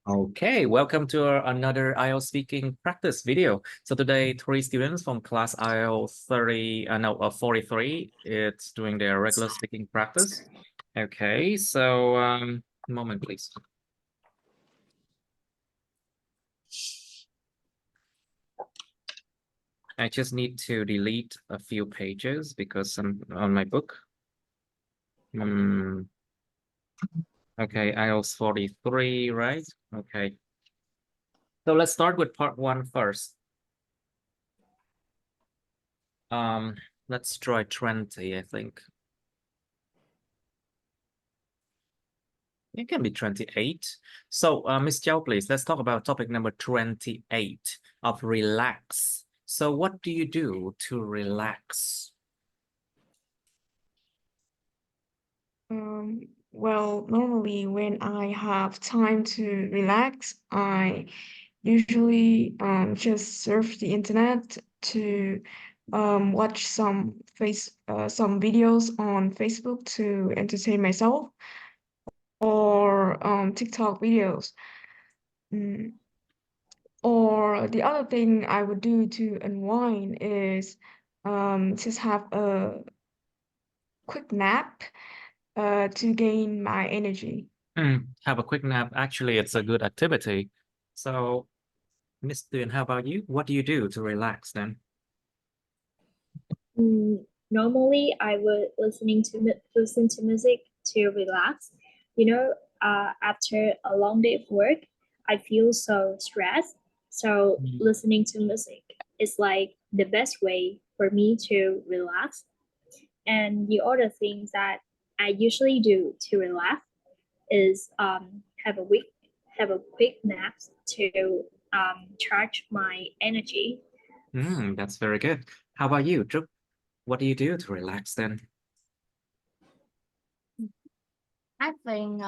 Okay, welcome to another IELTS speaking practice video. So today, three students from class IELTS 43, it's doing their regular speaking practice. Okay, so moment, please. I just need to delete a few pages because I'm on my book. Okay, IELTS 43, right? Okay. So let's start with part one first. Let's try 20, I think. It can be 28. So, Miss Zhao, please, let's talk about topic number 28 of relax. So what do you do to relax? Well, normally when I have time to relax, I usually just surf the internet to watch some videos on Facebook to entertain myself or TikTok videos. Mm. Or the other thing I would do to unwind is just have a quick nap to gain my energy. Have a quick nap. Actually, it's a good activity. So, Miss Tuyền, how about you? What do you do to relax then? Normally, I would listen to music to relax. After a long day of work, I feel so stressed. So listening to music is like the best way for me to relax. And the other things that I usually do to relax is have a quick nap to charge my energy. That's very good. How about you, Trúc? What do you do to relax then? I think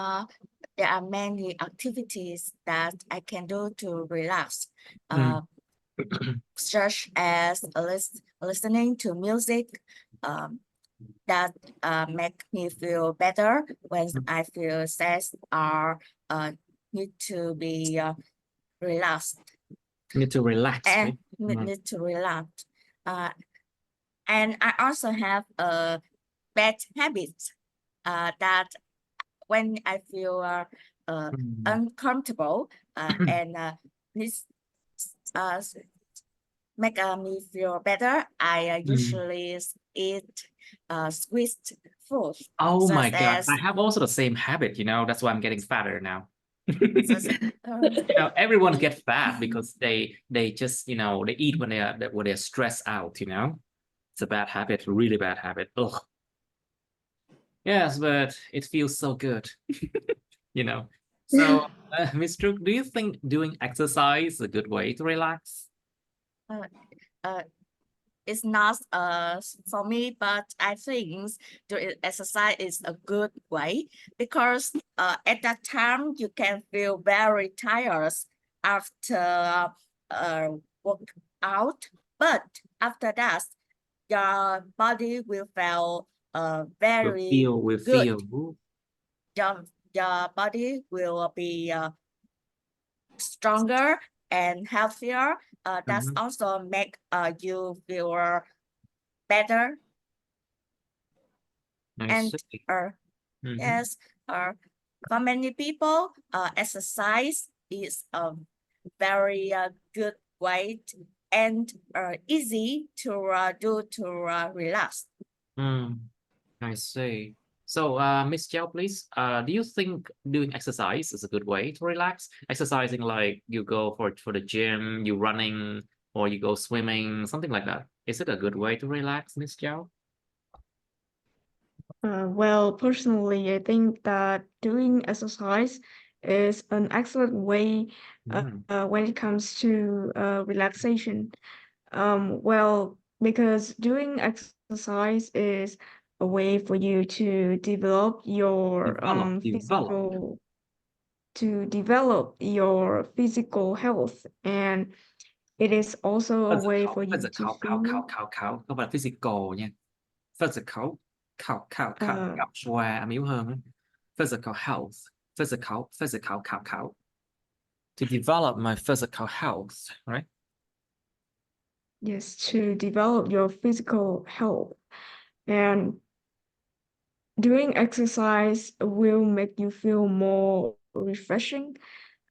there are many activities that I can do to relax, such as listening to music that make me feel better when I feel sad or need to be relaxed. Need to relax, And right? need to relax. And I also have a bad habit that when I feel uncomfortable and this make me feel better, I usually eat sweet food. Oh my God, as I have also the same habit, that's why I'm getting fatter now. such, Everyone gets fat because they just, they eat when they're stressed out, It's a bad habit, really bad habit. Ugh. Yes, but it feels so good, you know. So, Ms. Truk, do you think doing exercise is a good way to relax? It's not for me, but I think doing exercise is a good way because at that time you can feel very tired after work out, but after that your body will feel very We good. feel. Your body will be stronger and healthier. That's also make you feel better. And yes, for many people, exercise is a very good way and easy to do to relax. I see. So, Miss Jiao, please, do you think doing exercise is a good way to relax? Exercising like you go for the gym, you running, or you go swimming, something like that. Is it a good way to relax, Miss Jiao? Well, personally, I think that doing exercise is an excellent way when it comes to relaxation. Well, because doing exercise is a way for you to develop your physical health, and it is also a way for you to feel Không phải physical nha. Physical, gặp xòe, yếu hơn. Physical health, physical. To develop my physical health, right? Yes, to develop your physical health. And doing exercise will make you feel more refreshing.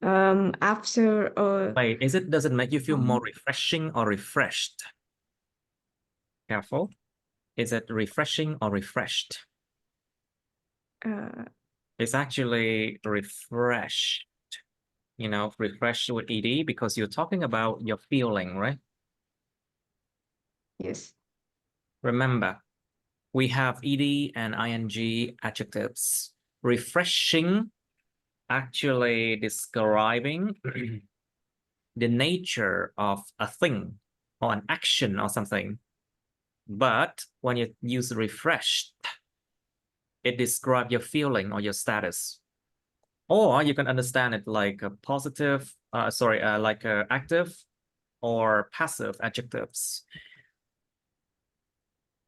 After Wait, does it make you feel more refreshing or refreshed? Careful. Is it refreshing or refreshed? It's actually refreshed. You know, refreshed with ed because you're talking about your feeling, right? Yes. Remember, we have ed and ing adjectives. Refreshing actually describing the nature of a thing or an action or something. But when you use refreshed, it describes your feeling or your status. Or you can understand it like a positive, like a active or passive adjectives.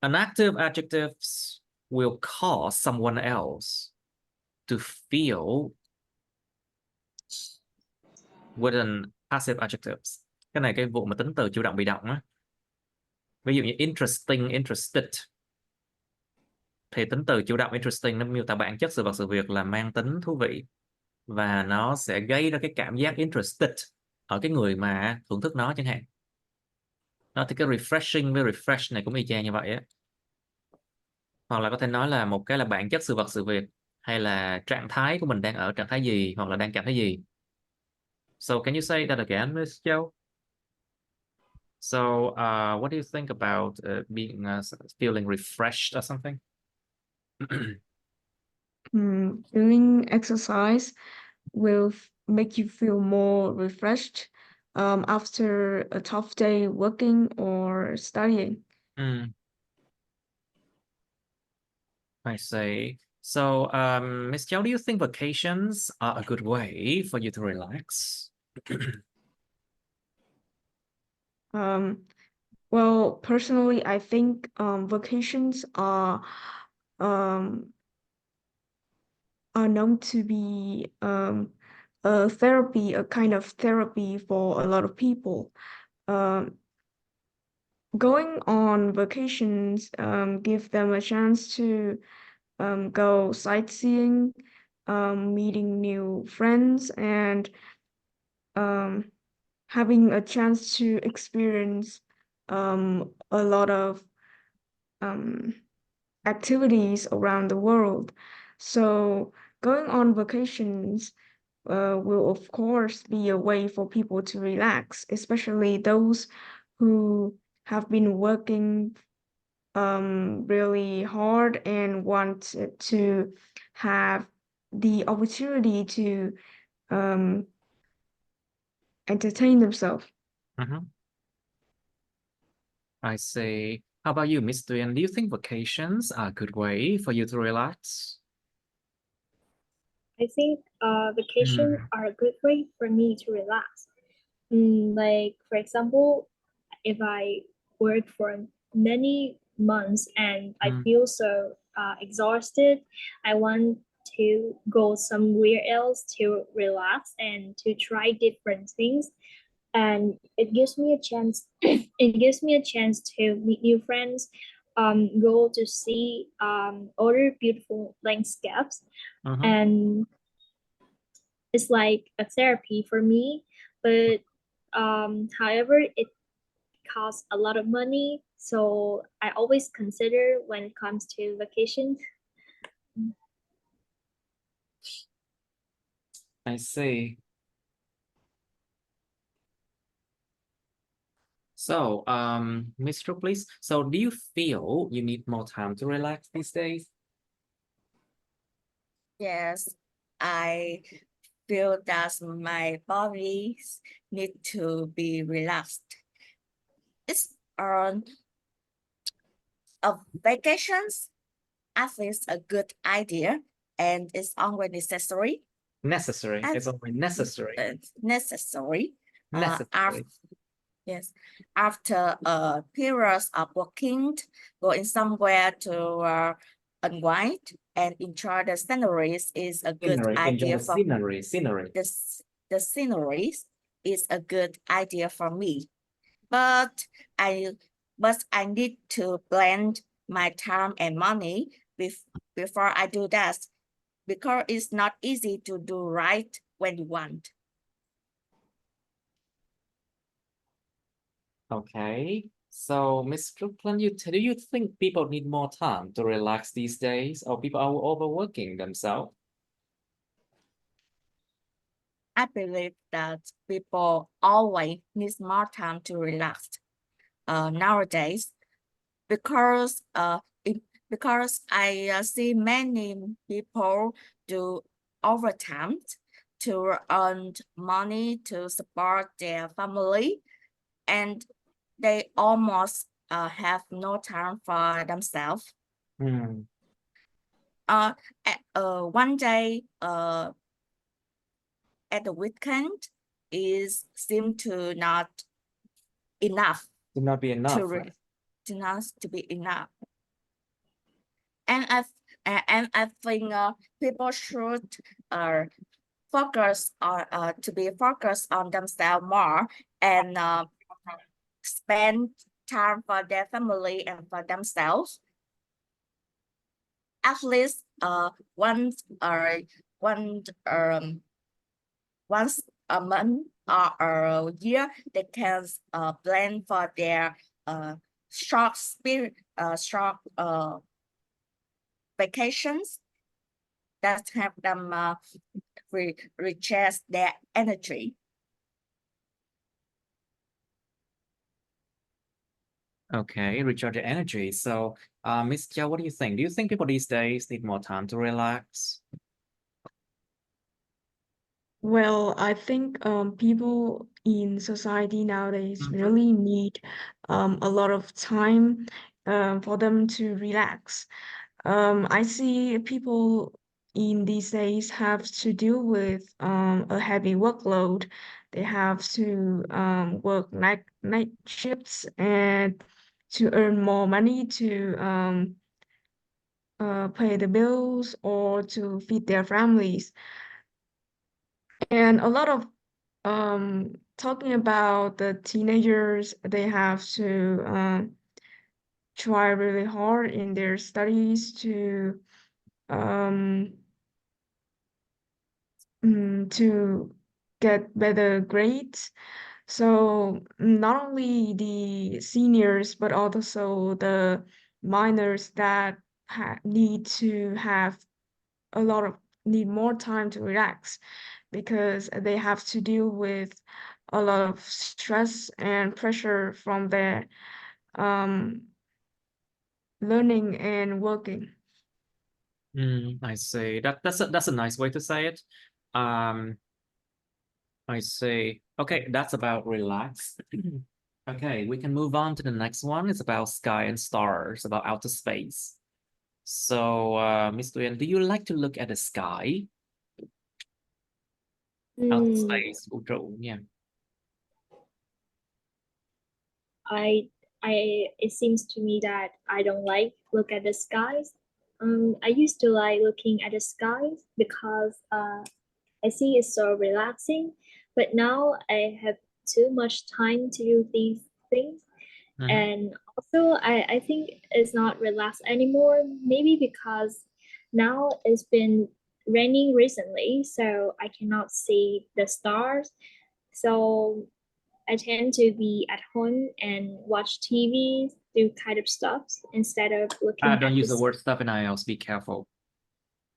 An active adjectives will cause someone else to feel with an passive adjectives. Cái này cái vụ mà tính từ chủ động bị động á. Ví dụ như interesting, interested. Thì tính từ chủ động interesting nó miêu tả bản chất sự vật sự việc là mang tính thú vị. Và nó sẽ gây ra cái cảm giác interested ở cái người mà thưởng thức nó chẳng hạn. Nó thì cái refreshing với refresh này cũng y chang như vậy á. Hoặc là có thể nói là một cái là bản chất sự vật sự việc, hay là trạng thái của mình đang ở trạng thái gì, hoặc là đang cảm thấy gì. So can you say that again, Miss Joe? So what do you think about being feeling refreshed or something? Doing exercise will make you feel more refreshed after a tough day working or studying. I see. So, Miss Joe, do you think vacations are a good way for you to relax? Well, personally, I think vacations are known to be a therapy, a kind of therapy for a lot of people. Going on vacations give them a chance to go sightseeing, meeting new friends, and having a chance to experience a lot of activities around the world. So going on vacations will of course be a way for people to relax, especially those who have been working really hard and want to have the opportunity to entertain themselves. I see. How about you, Miss Tuyền? Do you think vacations are a good way for you to relax? I think vacations are a good way for me to relax. Like, for example, if I work for many months and I feel so exhausted, I want to go somewhere else to relax and to try different things. And it gives me a chance to meet new friends, go to see other beautiful landscapes. And it's like a therapy for me, but however, it costs a lot of money, so I always consider when it comes to vacation. I see. So, Miss Trúc, please. So, do you feel you need more time to relax these days? Yes, I feel that my body need to be relaxed. It's vacations. I think it's a good idea, and it's always necessary. Necessary. It's always necessary. Necessary. Necessary. Yes, after a period of working, going somewhere to unwind and enjoy the sceneries is a good idea. Enjoy the scenery. This, the sceneries is a good idea for me. But I need to plan my time and money before I do that, because it's not easy to do right when you want. Okay. So, Miss Strickland, do you think people need more time to relax these days, or people are overworking themselves? I believe that people always need more time to relax nowadays, because I see many people do overtime to earn money to support their family, and they almost have no time for themselves. Hmm. One day at the weekend seem to not enough. To not be enough, right? To not to be enough. And I think people should focus on themselves more, and spend time for their family and for themselves. At least once a month or a year, they can plan for their short vacations that help them recharge their energy. Okay, recharge the energy. So, Miss Jia, what do you think? Do you think people these days need more time to relax? Well, I think people in society nowadays Mhm. really need a lot of time for them to relax. I see people in these days have to deal with a heavy workload. They have to work night shifts and to earn more money to pay the bills or to feed their families. And a lot of talking about the teenagers, they have to try really hard in their studies um, to get better grades. So not only the seniors, but also the minors that need more time to relax, because they have to deal with a lot of stress and pressure from their learning and working. I see. That's a nice way to say it. I see. Okay, that's about relax. Okay, we can move on to the next one. It's about sky and stars, about outer space. So, Miss Nguyen, do you like to look at the sky? Outer space, vũ trụ, yeah. It seems to me that I don't like look at the skies. I used to like looking at the skies because I see it's so relaxing, but now I have too much time to do these things. And also I think it's not relaxed anymore, maybe because now it's been raining recently, so I cannot see the stars. So I tend to be at home and watch TV, do kind of stuff instead of looking Don't at use the the word stuff in IELTS, be careful.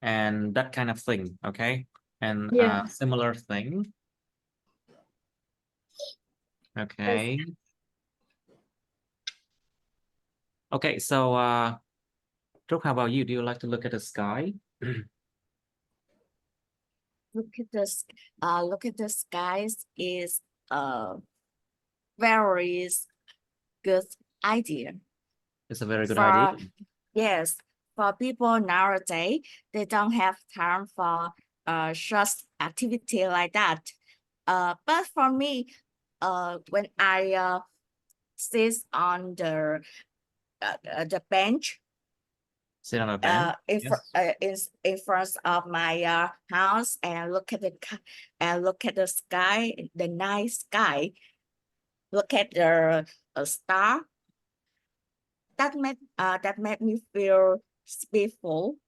And that kind of thing, okay? And Yeah. similar thing. Okay. Okay, so Trúc, how about you? Do you like to look at the sky? Look at the skies is a very good idea. It's a very good idea. Yes, for people nowadays, they don't have time for short activity like that. But for me, when I sit on the bench Sit on a bench. In front of my house and look at the sky, the night sky. Look at the star. That made me feel peaceful,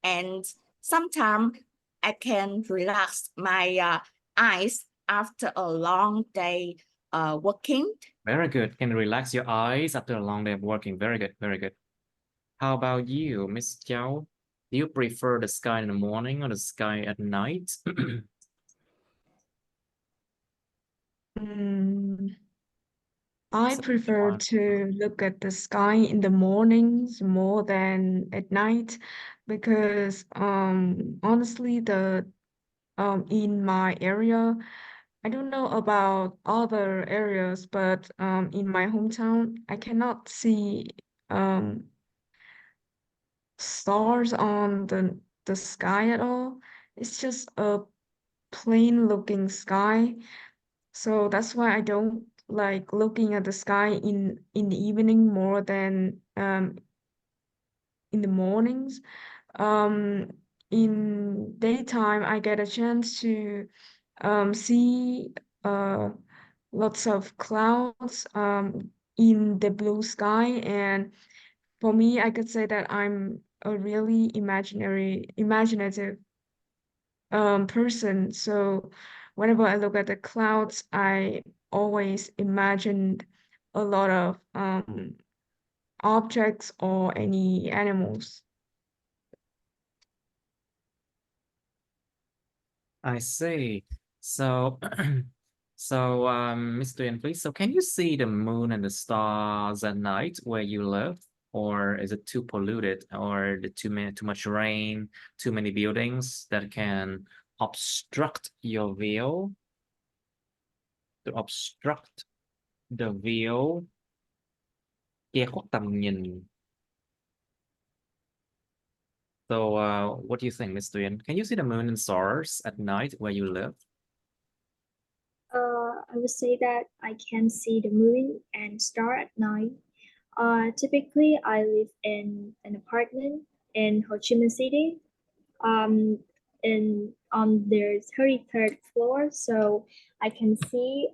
and sometimes I can relax my eyes after a long day working. Very good. Can relax your eyes after a long day of working. Very good. Very good. How about you, Miss Jiao? Do you prefer the sky in the morning or the sky at night? I prefer to look at the sky in the mornings more than at night because honestly in my area, I don't know about other areas, but in my hometown I cannot see stars on the sky at all. It's just a plain looking sky. So that's why I don't like looking at the sky in the evening more than in the mornings. In daytime, I get a chance to see lots of clouds in the blue sky, and for me, I could say that I'm a really imaginative person. So whenever I look at the clouds, I always imagined a lot of objects or any animals. I see. So, Mr. Ian, please. So, can you see the moon and the stars at night where you live, or is it too polluted, or too much rain, too many buildings that can obstruct your view? To obstruct the view, che khuất tầm nhìn. So, what do you think, Mr. Ian? Can you see the moon and stars at night where you live? I would say that I can see the moon and star at night. Typically, I live in an apartment in Ho Chi Minh City, on the 33rd floor, so I can see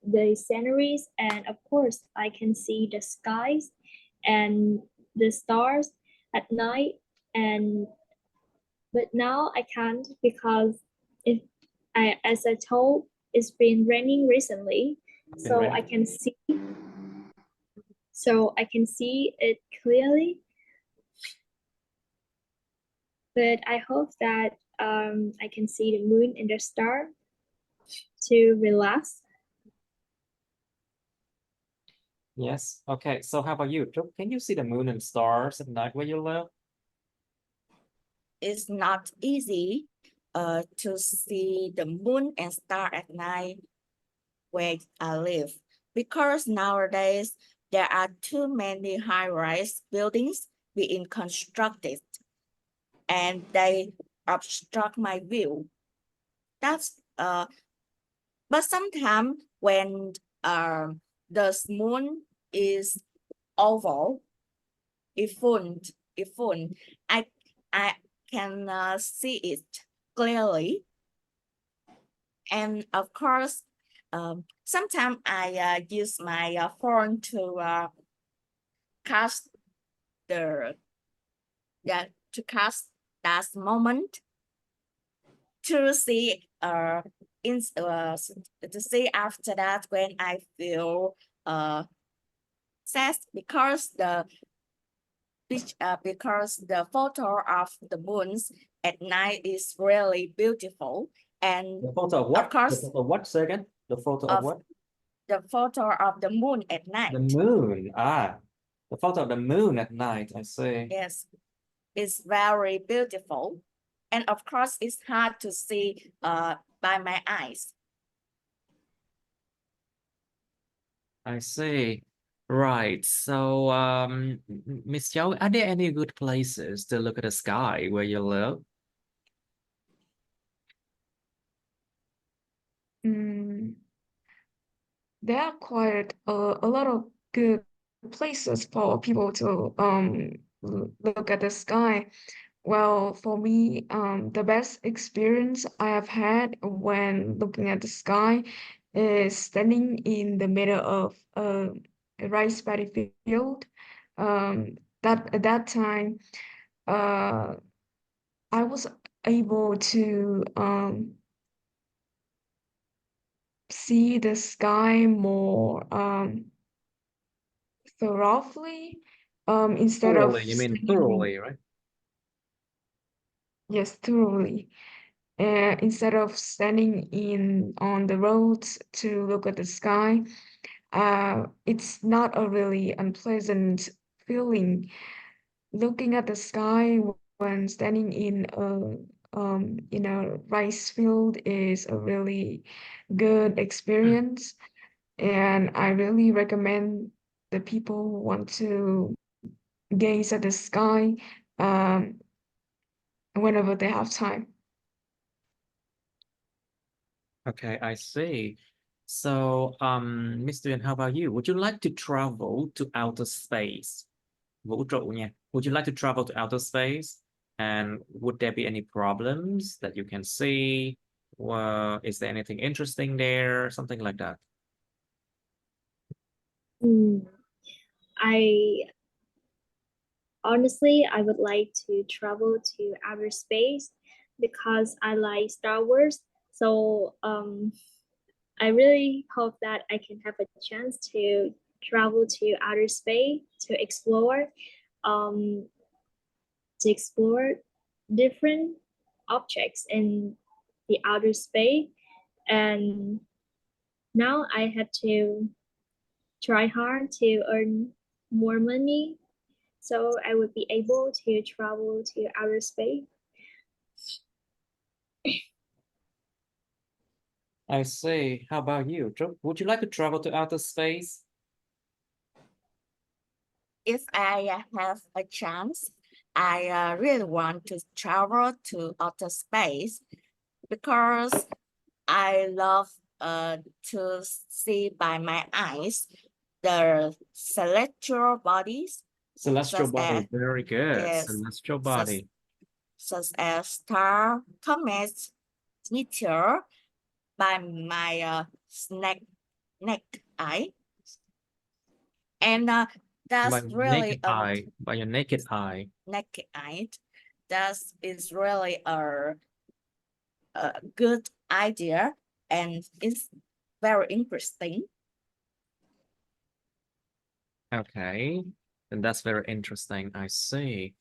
the sceneries, and of course, I can see the skies and the stars at night. But now I can't because as I told, it's been raining recently, so I can see it clearly. But I hope that I can see the moon and the star to relax. Yes. Okay. So how about you? Can you see the moon and stars at night where you live? It's not easy to see the moon and star at night where I live, because nowadays there are too many high-rise buildings being constructed, and they obstruct my view. But sometimes when the moon is oval, I can see it clearly. And of course, sometimes I use my phone to cast that moment to see to see after that when I feel sad, because the photo of the moons at night is really beautiful. And the photo of what? Of course, the photo of what? Say again. The photo of what? The photo of the moon at night. The moon. The photo of the moon at night. I see. Yes, it's very beautiful, and of course, it's hard to see by my eyes. I see. Right. So, Miss Zhao, are there any good places to look at the sky where you live? There are quite a lot of good places for people to look at the sky. Well, for me, the best experience I have had when looking at the sky is standing in the middle of a rice paddy field. That at that time, I was able to see the sky more thoroughly, instead of Thoroughly, you mean standing thoroughly, right? yes, thoroughly. Instead of standing on the roads to look at the sky, it's not a really unpleasant feeling. Looking at the sky when standing in a rice field is a really good experience, and I really recommend the people who want to gaze at the sky whenever they have time. Okay, I see. So, Mr. Ian, how about you? Would you like to travel to outer space? Vũ trụ nha. Would you like to travel to outer space? And would there be any problems that you can see? Is there anything interesting there? Something like that. I honestly, I would like to travel to outer space because I like Star Wars. So I really hope that I can have a chance to travel to outer space um, to explore different objects in the outer space. And now I have to try hard to earn more money so I would be able to travel to outer space. I see. How about you? Would you like to travel to outer space? If I have a chance, I really want to travel to outer space because I love to see by my eyes the celestial bodies. Celestial Such body, as, very good. yes, Celestial body. such as star, comets, meteor by my naked eye. And that's really by your naked eye. Naked eye. That is really a good idea, and it's very interesting. Okay, and that's very interesting. I see.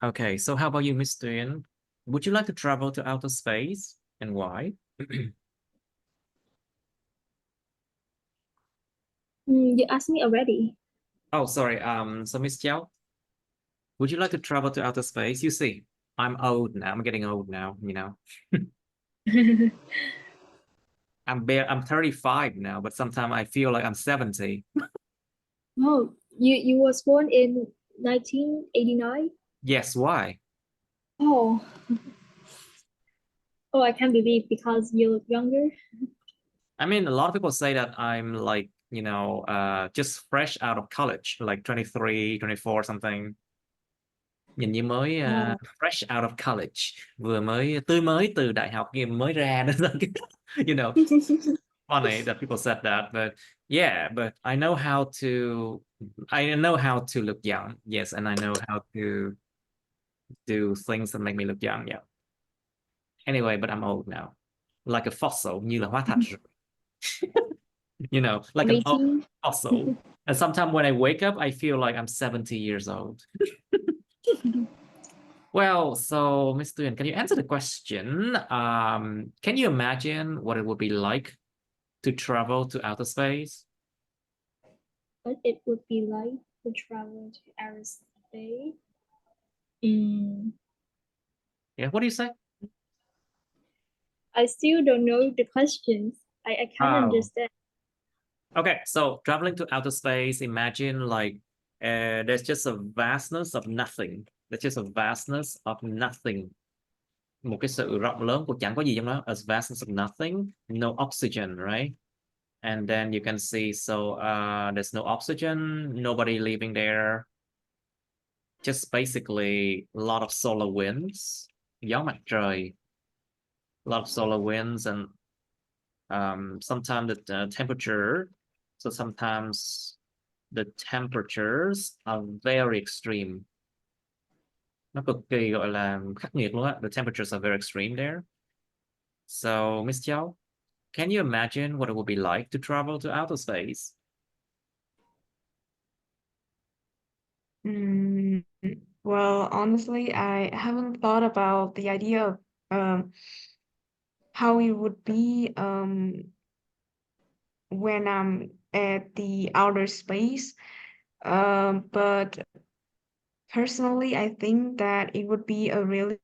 Okay, so how about you, Mr. Ian? Would you like to travel to outer space, and why? You asked me already. Oh, sorry. So Miss Jiao, would you like to travel to outer space? You see, I'm old now. I'm getting old now, you know. I'm 35 now, but sometimes I feel like I'm 70. Oh, you was born in 1989? Yes, why? Oh. Oh, I can't believe because you look younger. I mean, a lot of people say that I'm like, you know, just fresh out of college, like 23, 24 something. Nhìn như mới fresh out of college, vừa mới tươi mới từ đại học mới ra nữa. You know, funny that people said that, but yeah, but I know how to look young. Yes, and I know how to do things that make me look young. Yeah. Anyway, but I'm old now. Like a fossil, như là hóa thạch rồi. You know, like an old fossil. And sometimes when I wake up, I feel like I'm 70 years old. Well, so Mr. Ian, can you answer the question? Can you imagine what it would be like to travel to outer space? What it would be like to travel to outer space? Yeah, what do you say? I still don't know the questions. I can't understand. Okay, so traveling to outer space, imagine like there's just a vastness of nothing. There's just a vastness of nothing. Một cái sự rộng lớn của chẳng có gì trong đó. A vastness of nothing, no oxygen, right? And then you can see, so there's no oxygen, nobody living there. just basically a lot of solar winds, gió mặt trời, a lot of solar winds, and sometimes the temperature. So sometimes the temperatures are very extreme. Nó cực kỳ gọi là khắc nghiệt luôn á. The temperatures are very extreme there. So, Miss Chiao, can you imagine what it would be like to travel to outer space? Well, honestly, I haven't thought about the idea of how it would be when I'm at the outer space. But personally, I think that it would be a really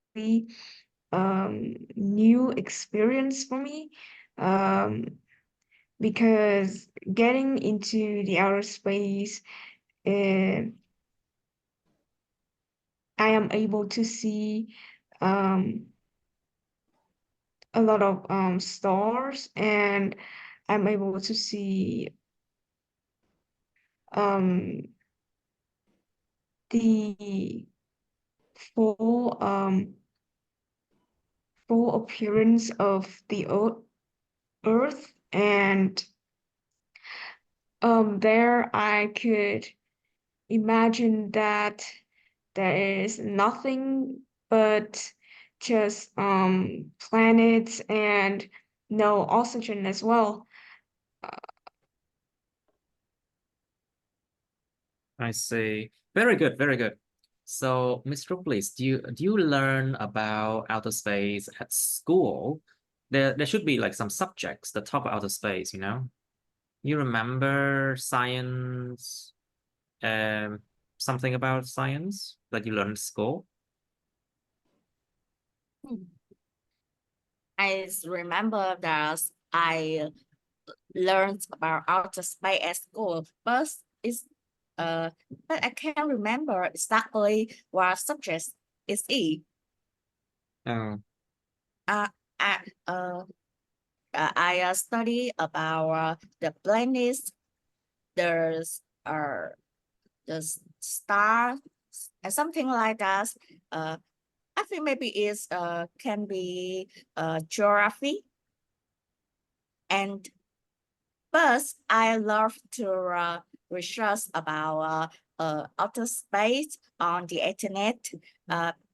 new experience for me. Because getting into the outer space, I am able to see a lot of stars, and I'm able to see the full full appearance of the earth, and there I could imagine that there is nothing but just planets and no oxygen as well. I see. Very good, very good. So, Miss please, do you learn about outer space at school? There should be like some subjects that talk about outer space, you know? You remember science, something about science that you learned at school? I remember that I learned about outer space at school, but I can't remember exactly what subject is it. Oh, I study about the planets, the stars, and something like that. I think maybe it's can be geography, but I love to research about outer space on the internet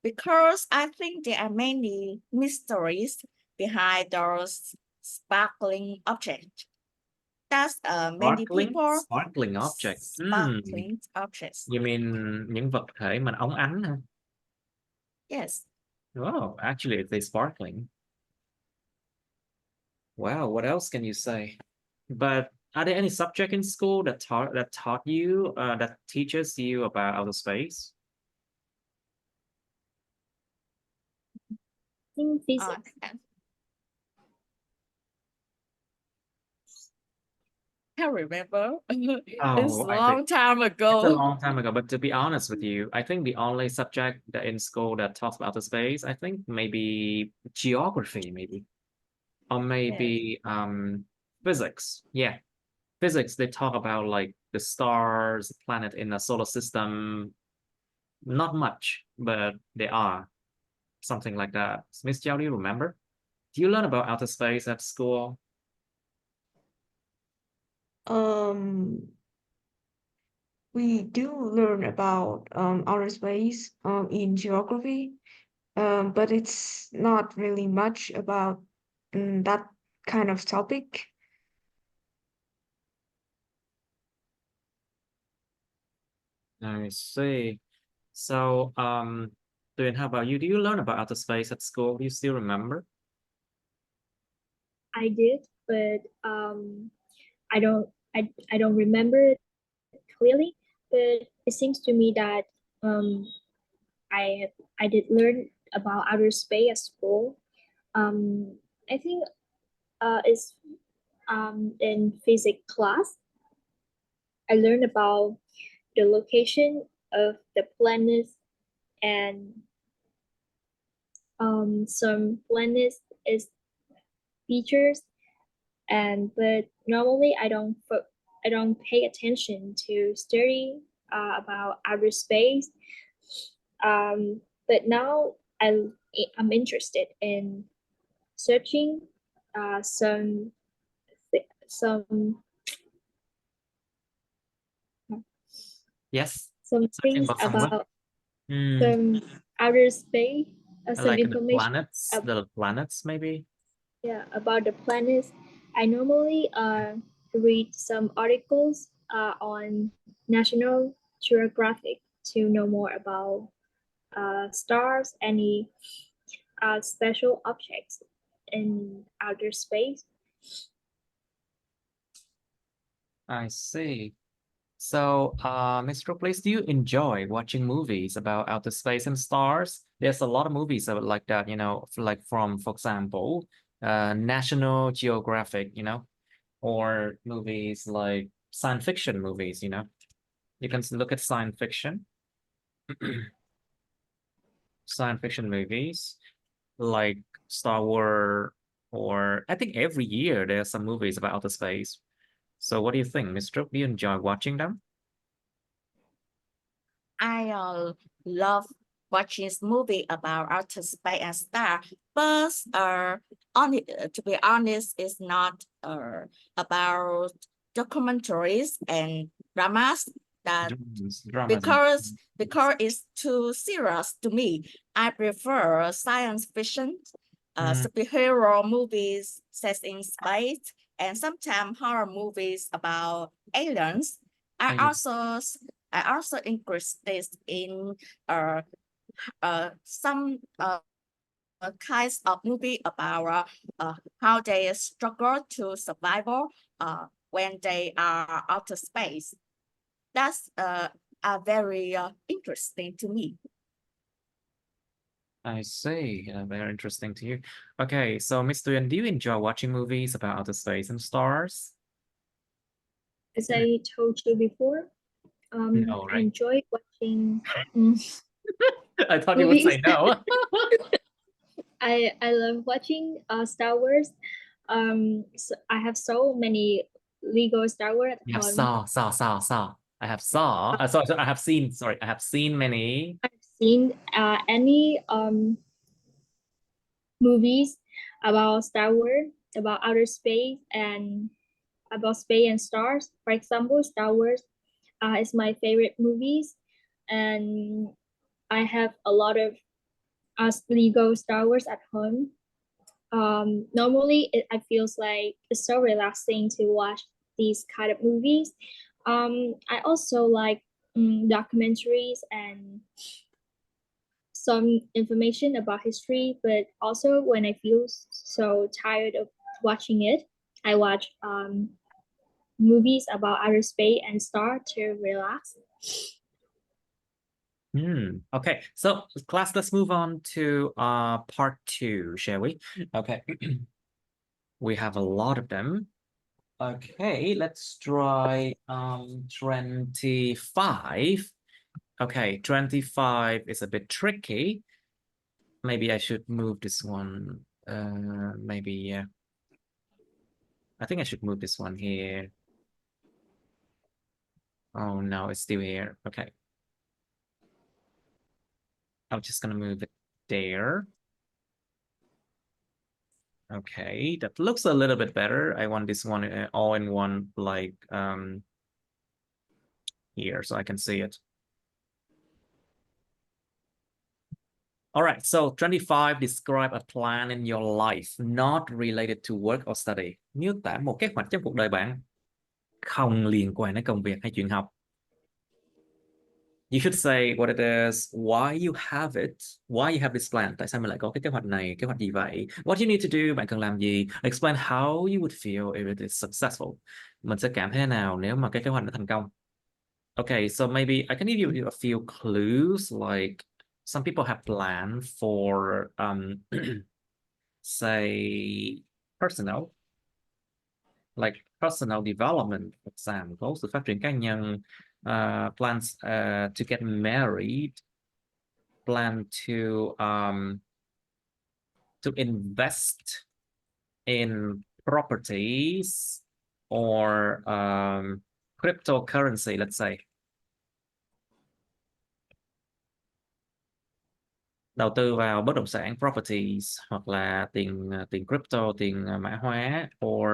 because I think there are many mysteries behind those sparkling objects. That's many people sparkling objects. sparkling objects. You mean những vật thể mà óng ánh hả? Yes. Oh, actually, they sparkling. Wow, what else can you say? But are there any subject in school that taught you that teaches you about outer space? In physics. Can't remember. Oh, it's a long time ago. It's a long time ago, but to be honest with you, I think the only subject that in school that talks about outer space, I think maybe geography, maybe. Or maybe physics. Yeah. Physics, they talk about like the stars, planet in the solar system. Not much, but they are. Something like that. Miss Jiao, do you remember? Do you learn about outer space at school? We do learn about outer space in geography, but it's not really much about that kind of topic. I see. So, Duyên, how about you? Do you learn about outer space at school? Do you still remember? I did, but I don't remember it clearly. But it seems to me that I did learn about outer space at school. I think it's in physics class. I learned about the location of the planets and some planets is features, and but normally I don't pay attention to study about outer space. But now I'm interested in searching some Yes. some Searching things about some what? about some outer space, some Like the information planets, maybe. yeah, about the planets. I normally read some articles on National Geographic to know more about stars, any special objects in outer space. I see. So, Mr. Place, do you enjoy watching movies about outer space and stars? There's a lot of movies like that, you know, like from, for example, National Geographic, you know, or movies like science fiction movies, you know. You can look at science fiction, science fiction movies like Star Wars, or I think every year there are some movies about outer space. So what do you think, Mr. Do you enjoy watching them? I love watching this movie about outer space and star, but to be honest, it's not about documentaries and dramas that Dramas. because it's too serious to me. I prefer science fiction, superhero movies set in space, and sometimes horror movies about aliens. I also interested in some kinds of movie about how they struggle to survival when they are out of space. That's are very interesting to me. I see. Very interesting to you. Okay, so Miss Tuyen, do you enjoy watching movies about outer space and stars? As I told you before, No, I right? enjoy watching I thought you would say movies. no. I love watching Star Wars. So I have so many Lego Star Wars at You have home. saw. I have saw. Sorry, I have seen. Sorry, I have seen many. I've seen any movies about Star Wars, about outer space, and about space and stars. For example, Star Wars is my favorite movies, and I have a lot of Lego Star Wars at home. Normally, I feels like it's so relaxing to watch these kind of movies. I also like documentaries and some information about history, but also when I feel so tired of watching it, I watch movies about outer space and star to relax. Okay, so class, let's move on to part 2, shall we? Okay. We have a lot of them. Okay, let's try 25. Okay, 25 is a bit tricky. Maybe I should move this one. Maybe, yeah. I think I should move this one here. Oh no, it's still here. Okay. I'm just gonna move it there. Okay, that looks a little bit better. I want this one all in one, like here, so I can see it. All right, so 25, describe a plan in your life not related to work or study. Miêu tả một kế hoạch trong cuộc đời bạn không liên quan đến công việc hay chuyện học. You should say what it is, why you have it, why you have this plan. Tại sao mình lại có cái kế hoạch này, kế hoạch gì vậy? What you need to do, bạn cần làm gì? Explain how you would feel if it is successful. Mình sẽ cảm thấy thế nào nếu mà cái kế hoạch nó thành công. Okay, so maybe I can give you a few clues, like some people have planned for, say, personal, like personal development, for example, sự phát triển cá nhân, plans to get married, plan to invest in properties or cryptocurrency, let's say. đầu tư vào bất động sản properties, hoặc là tiền crypto, tiền mã hóa, or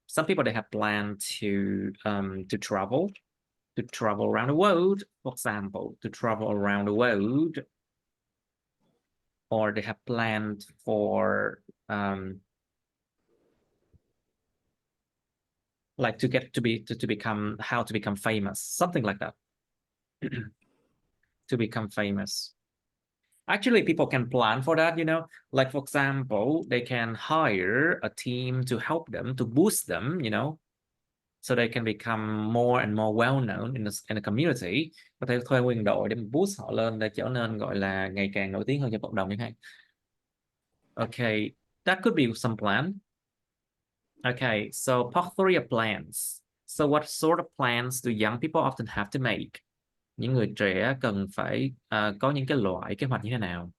some people they have planned to travel around the world, for example, to travel around the world, or they have planned for like to become famous, something like that. To become famous. Actually, people can plan for that, like for example, they can hire a team to help them, to boost them, so they can become more and more well known in the community. Có thể thuê nguyên đội để boost họ lên để trở nên gọi là ngày càng nổi tiếng hơn trong cộng đồng chẳng hạn. Okay, that could be some plan. Okay, so part 3 of plans. So what sort of plans do young people often have to make? Những người trẻ cần phải có những cái loại kế hoạch như thế nào?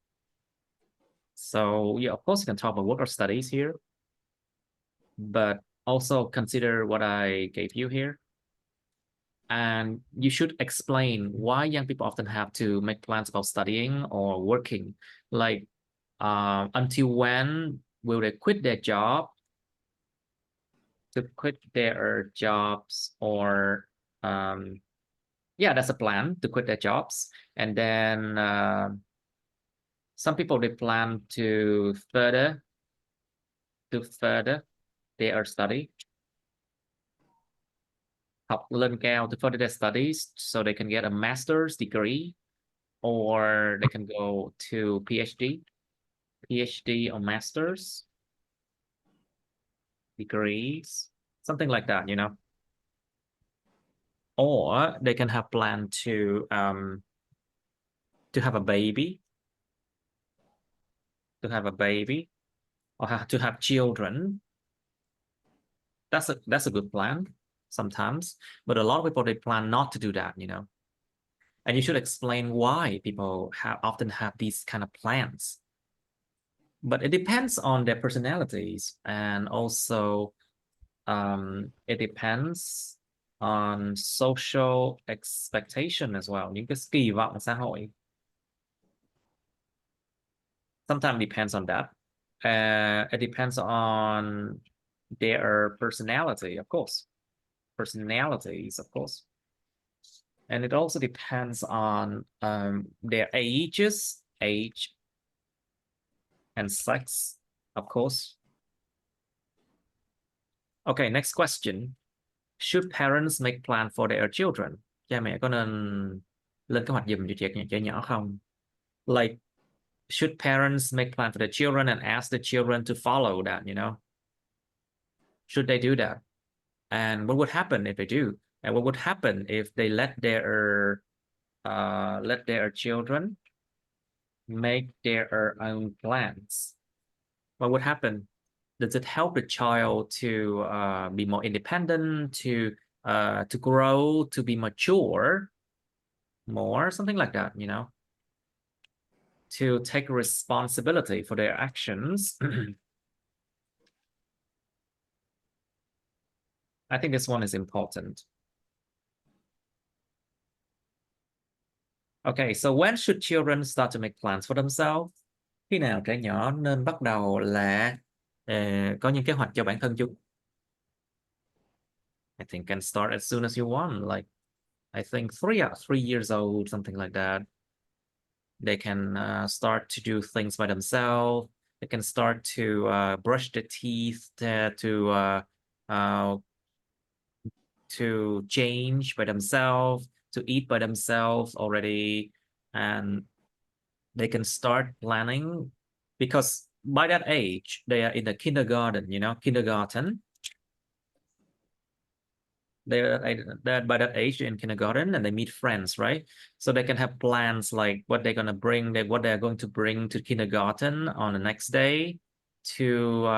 So yeah, of course you can talk about work or studies here, but also consider what I gave you here. And you should explain why young people often have to make plans about studying or working. Like until when will they quit their job? To quit their jobs, or yeah, that's a plan, to quit their jobs. And then some people they plan to further their study, học lên cao, to further their studies so they can get a master's degree, or they can go to PhD or master's degrees, something like that, or they can have planned to have a baby, or to have children. That's a good plan sometimes, but a lot of people they plan not to do that, and you should explain why people often have these kind of plans. But it depends on their personalities, and also it depends on social expectation as well, những cái kỳ vọng xã hội. Sometimes depends on that. It depends on their personalities, of course. And it also depends on their age and sex, of course. Okay, next question. Should parents make plan for their children? Cha mẹ có nên lên kế hoạch giùm cho trẻ nhỏ không? Like, should parents make plan for their children and ask the children to follow that, Should they do that? And what would happen if they do? And what would happen if they let their children make their own plans? What would happen? Does it help the child to be more independent, to grow, to be mature more, something like that, to take responsibility for their actions? I think this one is important. Okay, so when should children start to make plans for themselves? Khi nào trẻ nhỏ nên bắt đầu là có những kế hoạch cho bản thân chúng? I think can start as soon as you want. Like, I think 3 years old, something like that. They can start to do things by themselves. They can start to brush their teeth, to change by themselves, to eat by themselves already, and they can start planning, because by that age they are in the kindergarten, kindergarten. They're by that age in kindergarten, and they meet friends, right? So they can have plans like what they're going to bring, what they're going to bring to kindergarten on the next day to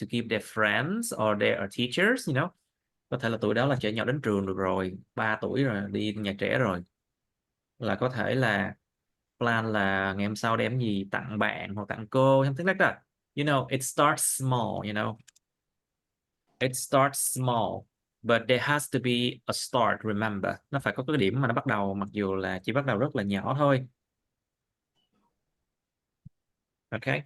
give their friends or their teachers, Có thể là tuổi đó là trẻ nhỏ đến trường được rồi, 3 tuổi rồi, đi nhà trẻ rồi, là có thể là plan là ngày hôm sau đem gì tặng bạn hoặc tặng cô, something like that. It starts small, it starts small, but there has to be a start, remember. Nó phải có cái điểm mà nó bắt đầu, mặc dù là chỉ bắt đầu rất là nhỏ thôi. Okay.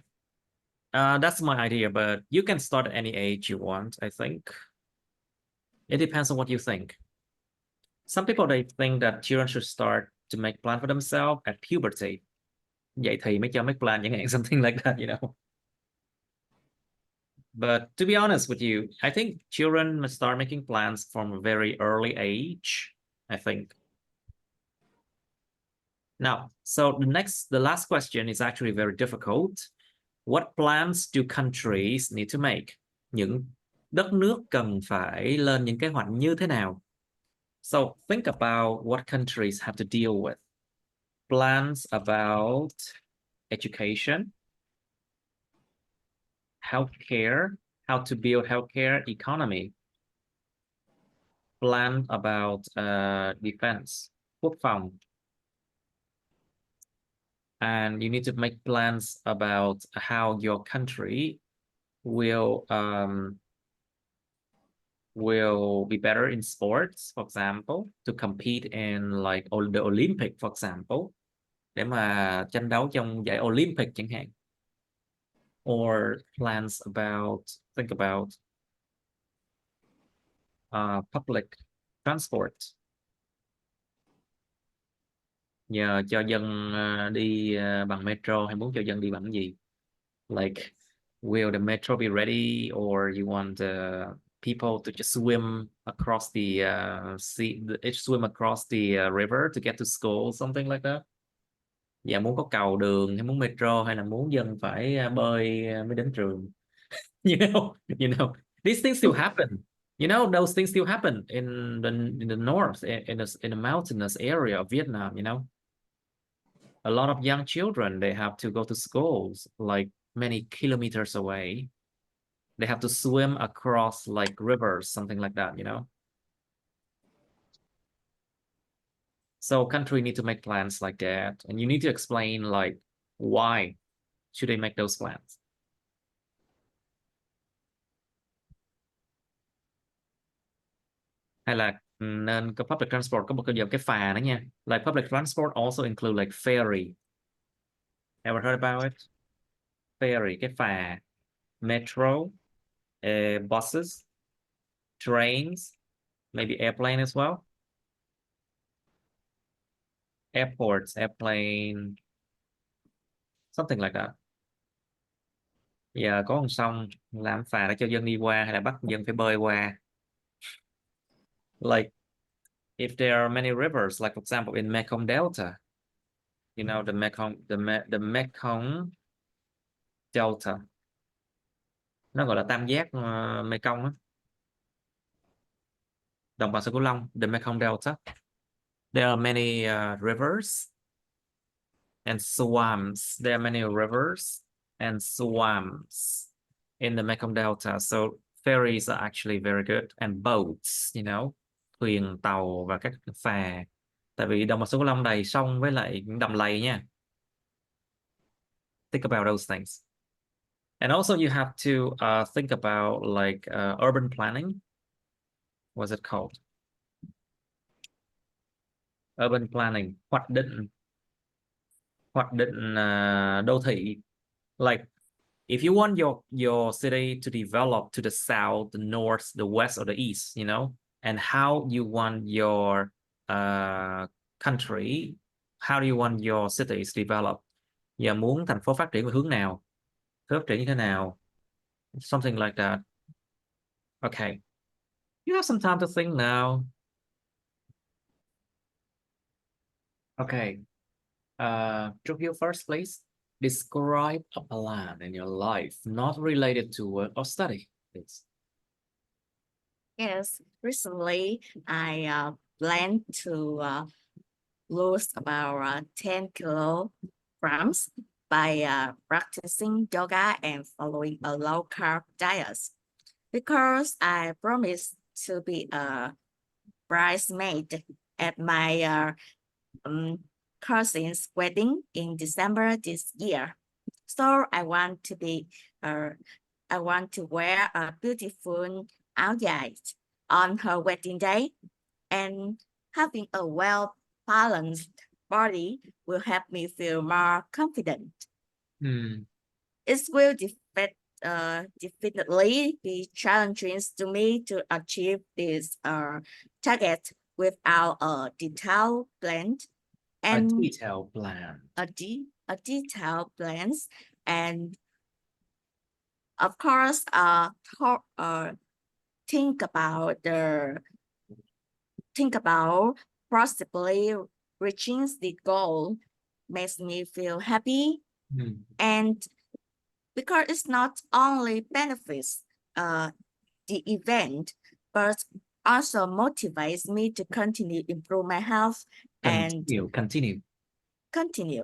That's my idea, but you can start at any age you want, I think. It depends on what you think. Some people, they think that children should start to make plans for themselves at puberty. Vậy thì mới cho make plan chẳng hạn, something like that, you know. But to be honest with you, I think children must start making plans from a very early age, I think. Now, so the last question is actually very difficult. What plans do countries need to make? Những đất nước cần phải lên những kế hoạch như thế nào? So think about what countries have to deal with. Plans about education, healthcare, how to build healthcare economy, plan about defense, quốc phòng, and you need to make plans about how your country will be better in sports, for example, to compete in like the Olympic, for example, để mà tranh đấu trong giải Olympic chẳng hạn. Or plans about, think about public transport. Nhờ cho dân đi bằng metro hay muốn cho dân đi bằng gì? Like, will the metro be ready, or you want people to just swim across the sea, swim across the river to get to school, something like that? Dạ, muốn có cầu đường hay muốn metro, hay là muốn dân phải bơi mới đến trường? you know, these things still happen. You know, those things still happen in the north, in a mountainous area of Vietnam. You know, a lot of young children, they have to go to schools like many kilometers away. They have to swim across like rivers, something like that. You know, so country need to make plans like that, and you need to explain like why should they make those plans. Hay là nên có public transport, có một cái phà đó nha. Like public transport also include like ferry. Ever heard about it? Ferry, cái phà. Metro, buses, trains, maybe airplane as well. Airports, airplane, something like that. Giờ có con sông làm phà để cho dân đi qua, hay là bắt dân phải bơi qua. Like, if there are many rivers, like for example in Mekong Delta, you know, the Mekong Delta, nó gọi là tam giác Mekong á, đồng bằng sông Cửu Long, the Mekong Delta. There are many rivers and swamps. There are many rivers and swamps in the Mekong Delta. So ferries are actually very good, and boats, you know, thuyền tàu và các phà. Tại vì đồng bằng sông Cửu Long đầy sông với lại đầm lầy nha. Think about those things. And also you have to think about like urban planning. What's it called? Urban planning, hoạch định đô thị. Like, if you want your city to develop to the south, the north, the west, or the east, you know, and how you want your country, how do you want your cities develop? Giờ muốn thành phố phát triển về hướng nào? Phát triển như thế nào? Something like that. Okay. You have some time to think now. Okay. Trúc Hiếu first, please. Describe a plan in your life not related to work or study, please. Yes, recently I planned to lose about 10 kilograms by practicing yoga and following a low-carb diet, because I promised to be a bridesmaid at my cousin's wedding in December this year. So I want to wear a beautiful outfit on her wedding day, and having a well-balanced body will help me feel more confident. It will definitely be challenging to me to achieve this target without a detailed plan and A detailed plan. a detailed plans, and of course think about possibly reaching the goal makes me feel happy. And because it's not only benefits the event, but also motivates me to continue improve my health and Continue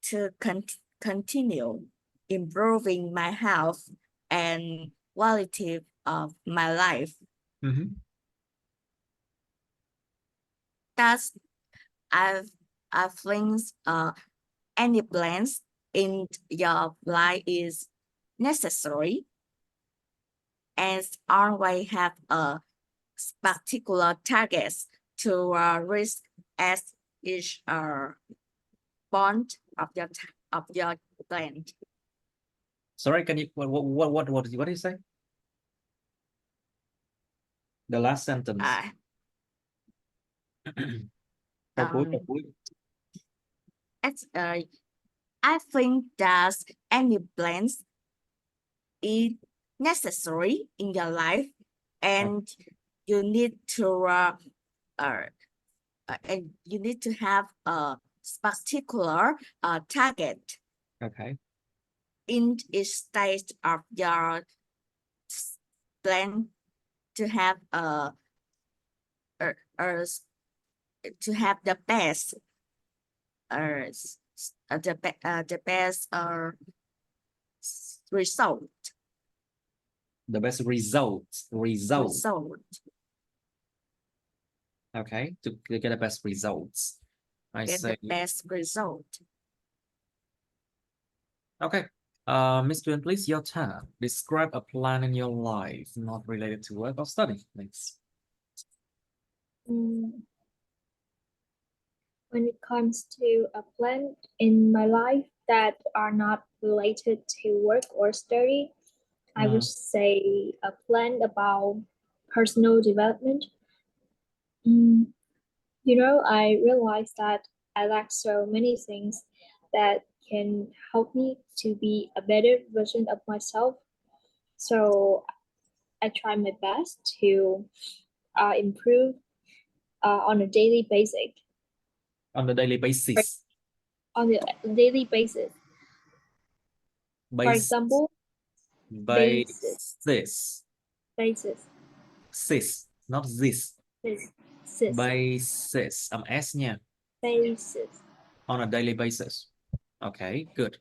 to continue improving my health and quality of my life. That's I think any plans in your life is necessary, and always have a particular targets to reach as each bond of your plan. Sorry, can you what do you say? The last sentence. I think that any plans is necessary in your life, and you need to have a particular target. Okay. In each stage of your plan to have the best result. The best results. Result. Okay, to get the best results. The best result. Okay. Miss Tuyền, please, your turn. Describe a plan in your life not related to work or study, please. When it comes to a plan in my life that are not related to work or study, I would say a plan about personal development. You know, I realized that I lack so many things that can help me to be a better version of myself. So I try my best to improve on a daily basis. On the daily basis. On the daily basis. For example, basis. Sis, not this. Basis. S-nya. Basis. On a daily basis. Okay, good.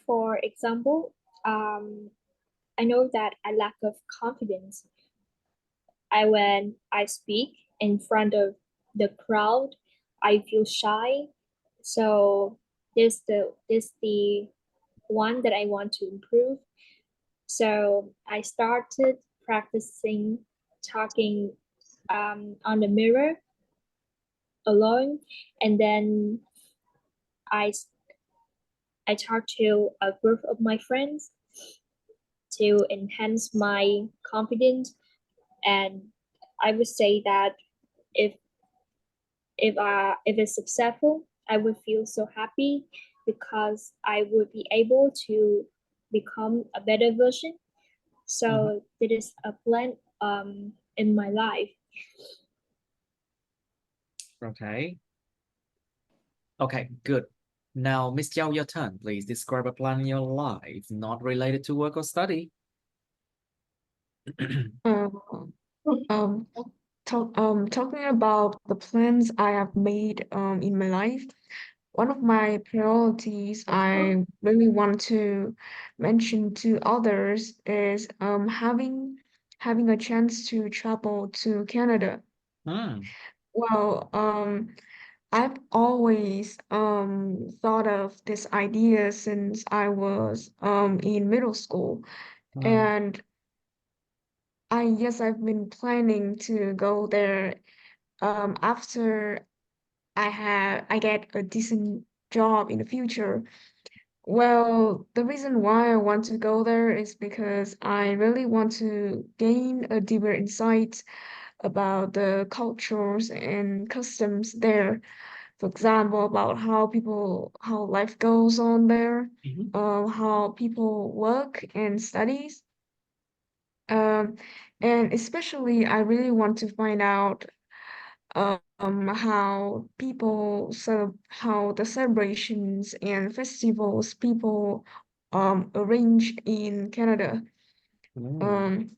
For example, I know that I lack of confidence. When I speak in front of the crowd, I feel shy. So this the one that I want to improve. So I started practicing talking on the mirror alone, and then I talked to a group of my friends to enhance my confidence. And I would say that if it's successful, I would feel so happy because I would be able to become a better version. So it is a plan in my life. Okay. Okay, good. Now, Miss Zhao, your turn. Please describe a plan in your life not related to work or study. Talking about the plans I have made in my life, one of my priorities I really want to mention to others is having a chance to travel to Canada. Well, I've always thought of this idea since I was in middle school, and I've been planning to go there after I get a decent job in the future. Well, the reason why I want to go there is because I really want to gain a deeper insight about the cultures and customs there. For example, about how life goes on there, how people work and studies. Um, and especially I really want to find out how the celebrations and festivals people arrange in Canada. Um,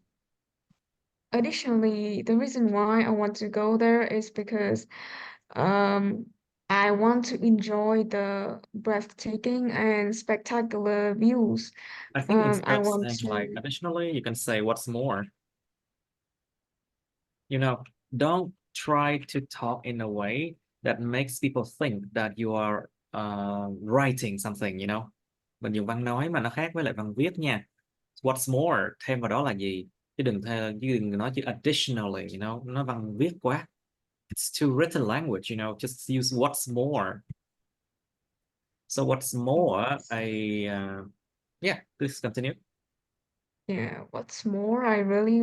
Additionally, the reason why I want to go there is because um, I want to enjoy the breathtaking and spectacular views. I think I instead of want saying like to, additionally, you can say what's more. You know, don't try to talk in a way that makes people think that you are writing something, you know. Mình dùng văn nói mà nó khác với lại văn viết nha. What's more, thêm vào đó là gì? Chứ đừng nói chữ additionally, you know, nó văn viết quá. It's too written language, you know, just use what's more. So what's more, yeah, please continue. yeah, what's more, I really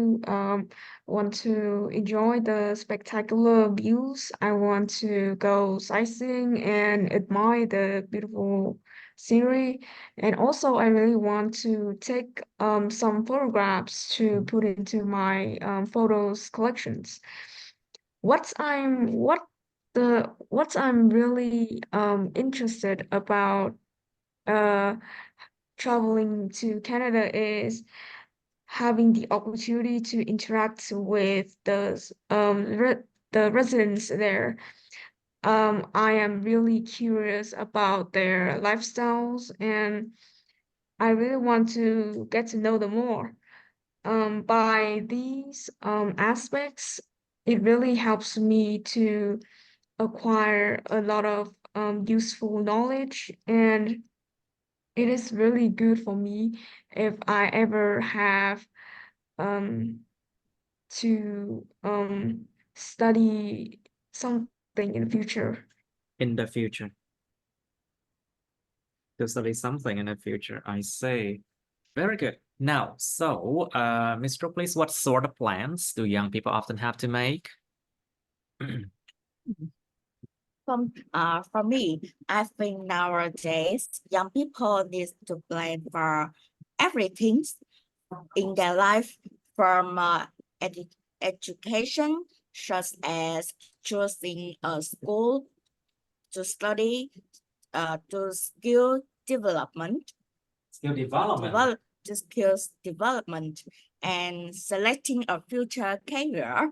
want to enjoy the spectacular views. I want to go sightseeing and admire the beautiful scenery. And also, I really want to take some photographs to put into my photos collections. What I'm really interested about uh traveling to Canada is having the opportunity to interact with the residents there. I am really curious about their lifestyles, and I really want to get to know them more. By these aspects, it really helps me to acquire a lot of useful knowledge, and it is really good for me if I ever have um, to study something in the future. In the future. To study something in the future, I say. Very good. Now, so, Mr. Please, what sort of plans do young people often have to make? For me, I think nowadays young people need to plan for everything in their life, from education, such as choosing a school to study, to skill development, Skill development. to skills development, and selecting a future career.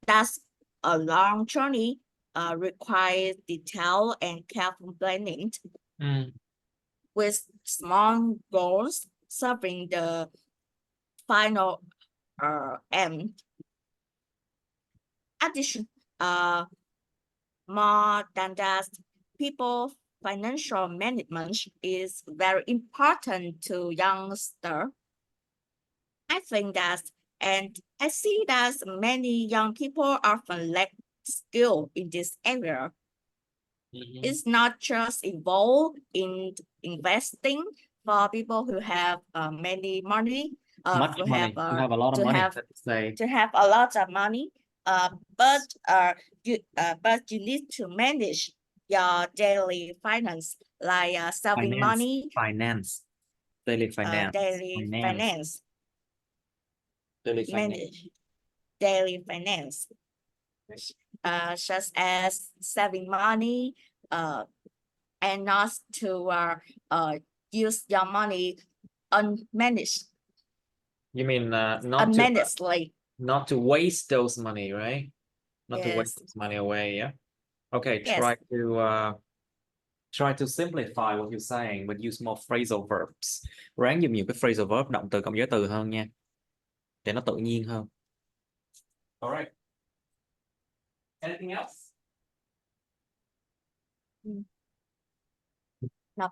That's a long journey, requires detailed and careful planning, with small goals serving the final end. Addition, more than that, people financial management is very important to youngsters. I think that, and I see that many young people often lack skill in this area. It's not just involved in investing for people who have many money, Much who money. have You have a lot of to money, have let's say. to have a lot of money. But you need to manage your daily finance, like saving money, Daily finance. daily finance, manage daily finance, such as saving money, and not to use your money unmanaged. You mean unmanagedly. not to waste those money, right? Not to Yes. waste this money away, yeah? Okay, Yes. try to simplify what you're saying, but use more phrasal verbs. Ráng dùng nhiều cái phrasal verb, động từ cộng giới từ hơn nha. Để nó tự nhiên hơn. Alright. Anything else? No.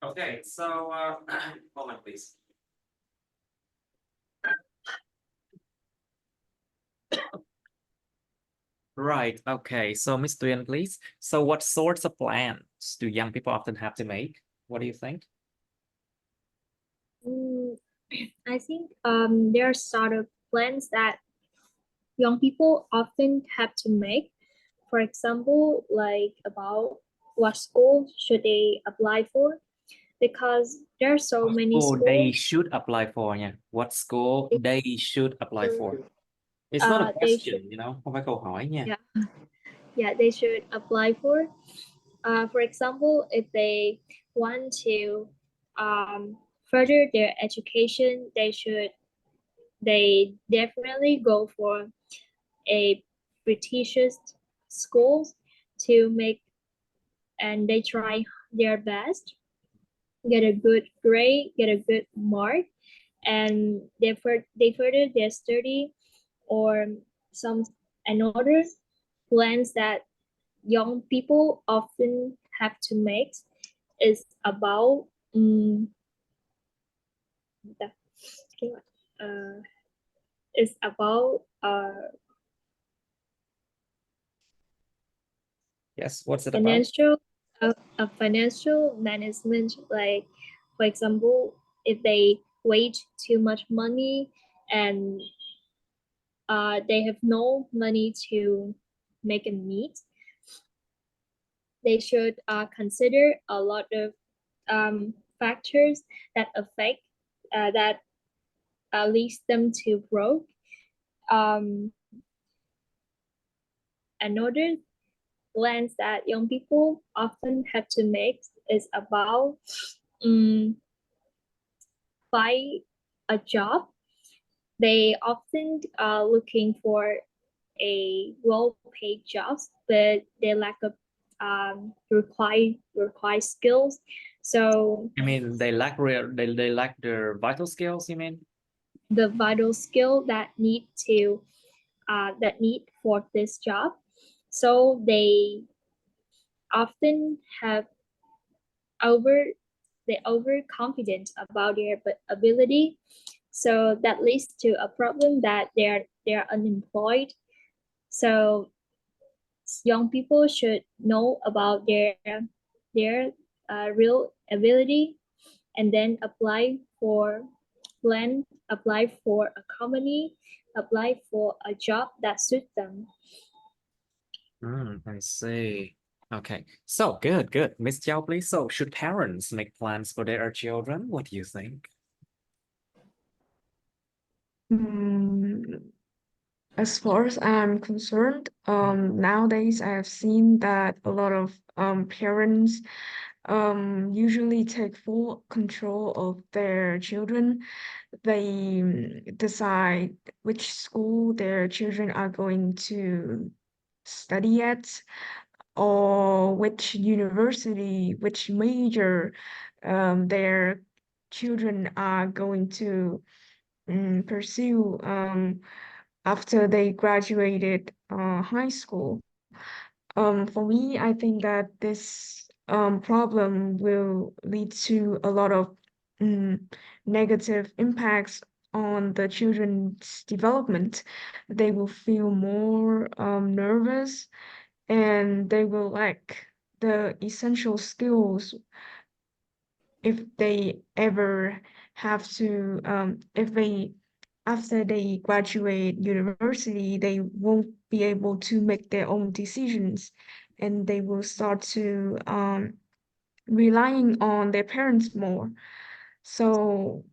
Okay, so moment please. Right, okay, so Miss Tuyền, please. So what sorts of plan do young people often have to make? What do you think? I think there are sort of plans that young people often have to make. For example, like about what school should they apply for, because there are so many School they schools. should apply for nha. What school they should apply for? It's not a They question, you know, không phải câu hỏi nha. Yeah, they should apply for. For example, if they want to further their education, they definitely go for a prestigious schools to make, and they try their best, get a good grade, get a good mark, and they further their study, or some another plans that young people often have to make is about is about Yes, what's it about? financial financial management. Like, for example, if they wait too much money and they have no money to make a meet, they should consider a lot of factors that affect that leads them to broke. Another plans that young people often have to make is about find a job. They often are looking for a well-paid jobs, but they lack of require skills. So I mean, they lack their vital skills, you mean? the vital skill that need for this job. So they often have overconfident about their ability. So that leads to a problem that they're unemployed. So young people should know about their real ability, and then apply for a company, apply for a job that suits them. I see. Okay, so good. Miss Chow, please. So should parents make plans for their children? What do you think? As far as I'm concerned, nowadays I've seen that a lot of parents usually take full control of their children. They decide which school their children are going to study at, or which university, which major their children are going to pursue after they graduated high school. For me, I think that this problem will lead to a lot of negative impacts on the children's development. They will feel more nervous, and they will lack the essential skills if they ever have to, if they, after they graduate university, they won't be able to make their own decisions, and they will start to relying on their parents more. So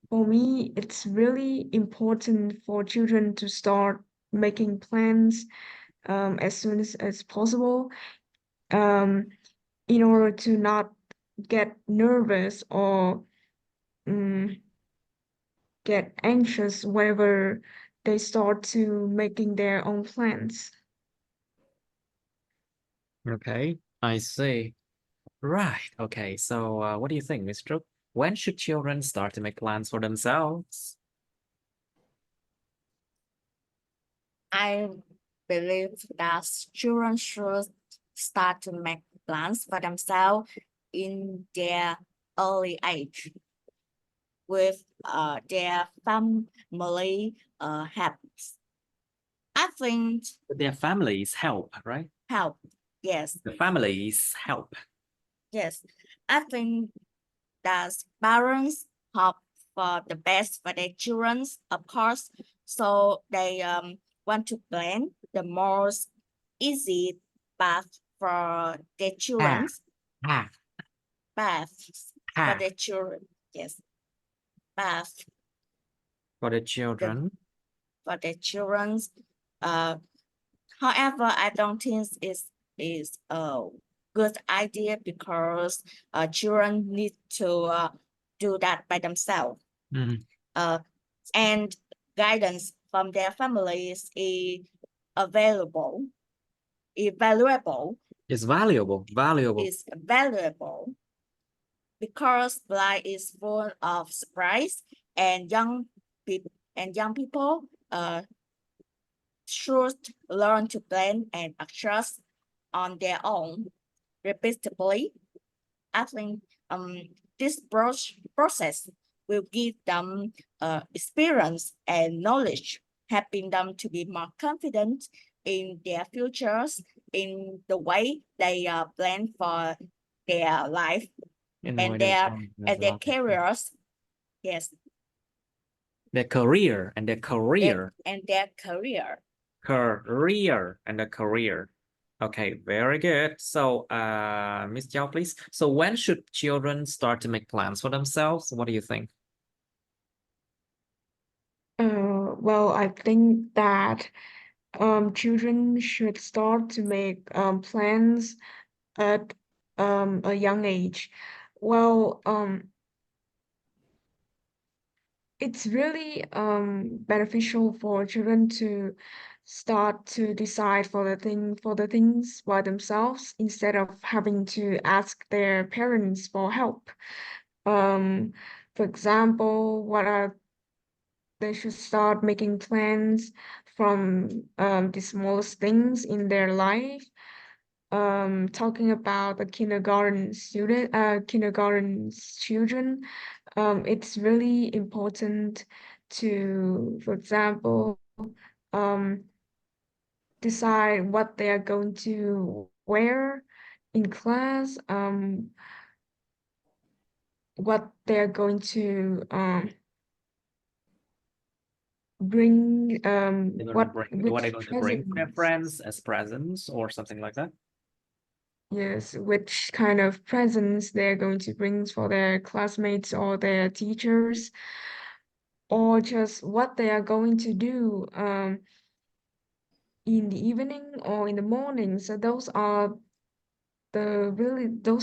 for me, it's really important for children to start making plans as soon as possible, in order to not get nervous or get anxious whenever they start to making their own plans. Okay, I see. Right. Okay, so what do you think, Miss Trúc? When should children start to make plans for themselves? I believe that children should start to make plans for themselves in their early age with their family helps. I think Their families help, right? help, yes. The families help. Yes, I think that parents hope for the best for their children, of course. So they want to plan the most easy path for their children, Ah, paths for ah, their children. Yes, path for the children. for their children. However, I don't think is a good idea because children need to do that by themselves. Mhm. And guidance from their families is available, is valuable, It's valuable, valuable. is valuable because life is full of surprise and young people should learn to plan and adjust on their own repeatedly. I think this process will give them experience and knowledge, helping them to be more confident in their futures, in the way they plan for their life In and their careers. Yes, their career and their career. and their career. Career and a career. Okay, very good. So, Miss Jiao, please. So when should children start to make plans for themselves? What do you think? Well, I think that children should start to make plans at a young age. Well, it's really beneficial for children to start to decide for the things by themselves instead of having to ask their parents for help. For example, they should start making plans from the smallest things in their life. Talking about the kindergarten children, it's really important to, for example, decide what they are going to wear in class, what they're going to bring, What are they which going to bring for their presents. friends as presents or something like that? Yes, which kind of presents they're going to bring for their classmates or their teachers, or just what they are going to do in the evening or in the morning. So those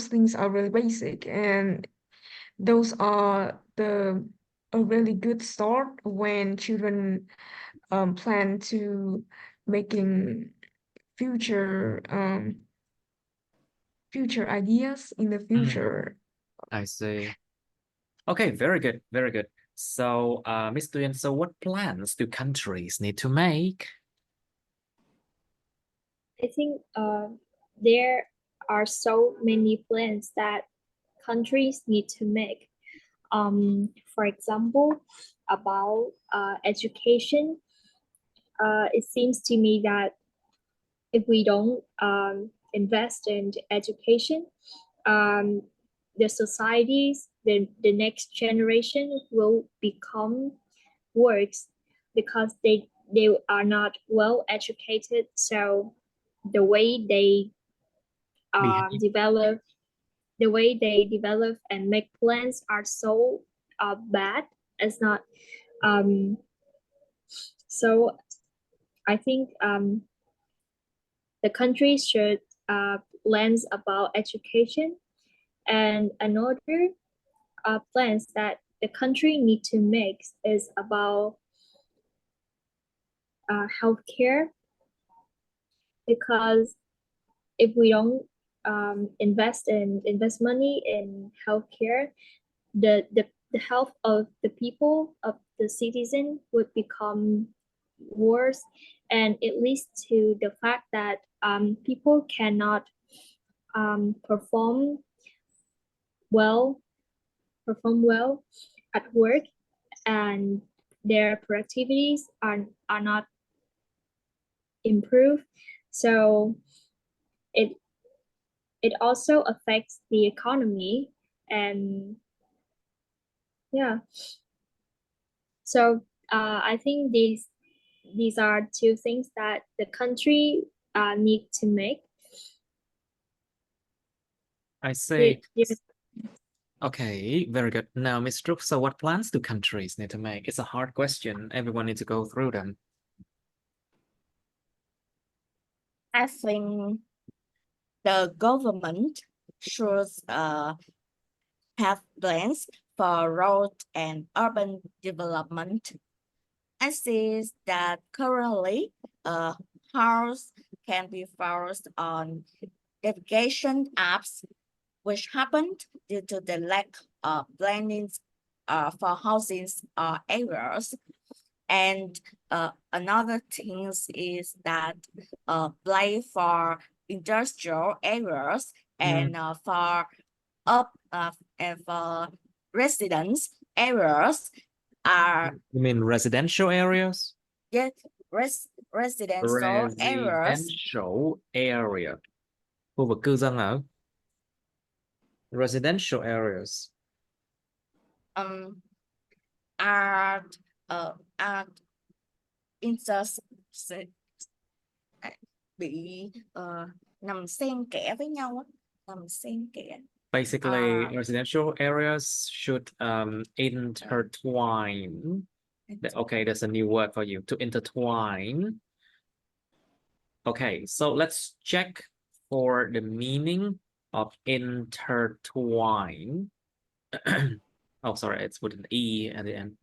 things are really basic, and those are a really good start when children plan to making future future ideas in the future. I see. Okay, very good, very good. So, Miss Tuyen, so what plans do countries need to make? I think there are so many plans that countries need to make. For example, about education, it seems to me that if we don't invest in education, the societies, the next generation will become worse because they are not well educated. So the way they develop and make plans are so bad. It's not so I think the country should learn about education, and another plans that the country need to make is about healthcare, because if we don't invest money in healthcare, the health of the people, of the citizen, would become worse, and it leads to the fact that people cannot perform well at work, and their productivities are not improved. So it it also affects the economy, and yeah. So I think these are two things that the country need to make. I see. Yes. Okay, very good. Now, Ms. Trúc, so what plans do countries need to make? It's a hard question. Everyone needs to go through them. I think the government should have plans for road and urban development. I see that currently house can be focused on navigation apps, which happened due to the lack of planning for housing areas. And another thing is that play for industrial areas and for and for residence areas are. You mean residential areas? Yes, residential areas. Residential area. Khu vực cư dân ở. Residential areas. Are bị nằm xen kẽ với nhau á, nằm xen kẽ. Basically, residential areas should intertwine. Okay, there's a new word for you, to intertwine. Okay, so let's check for the meaning of intertwine. Oh, sorry, it's with an E at the end.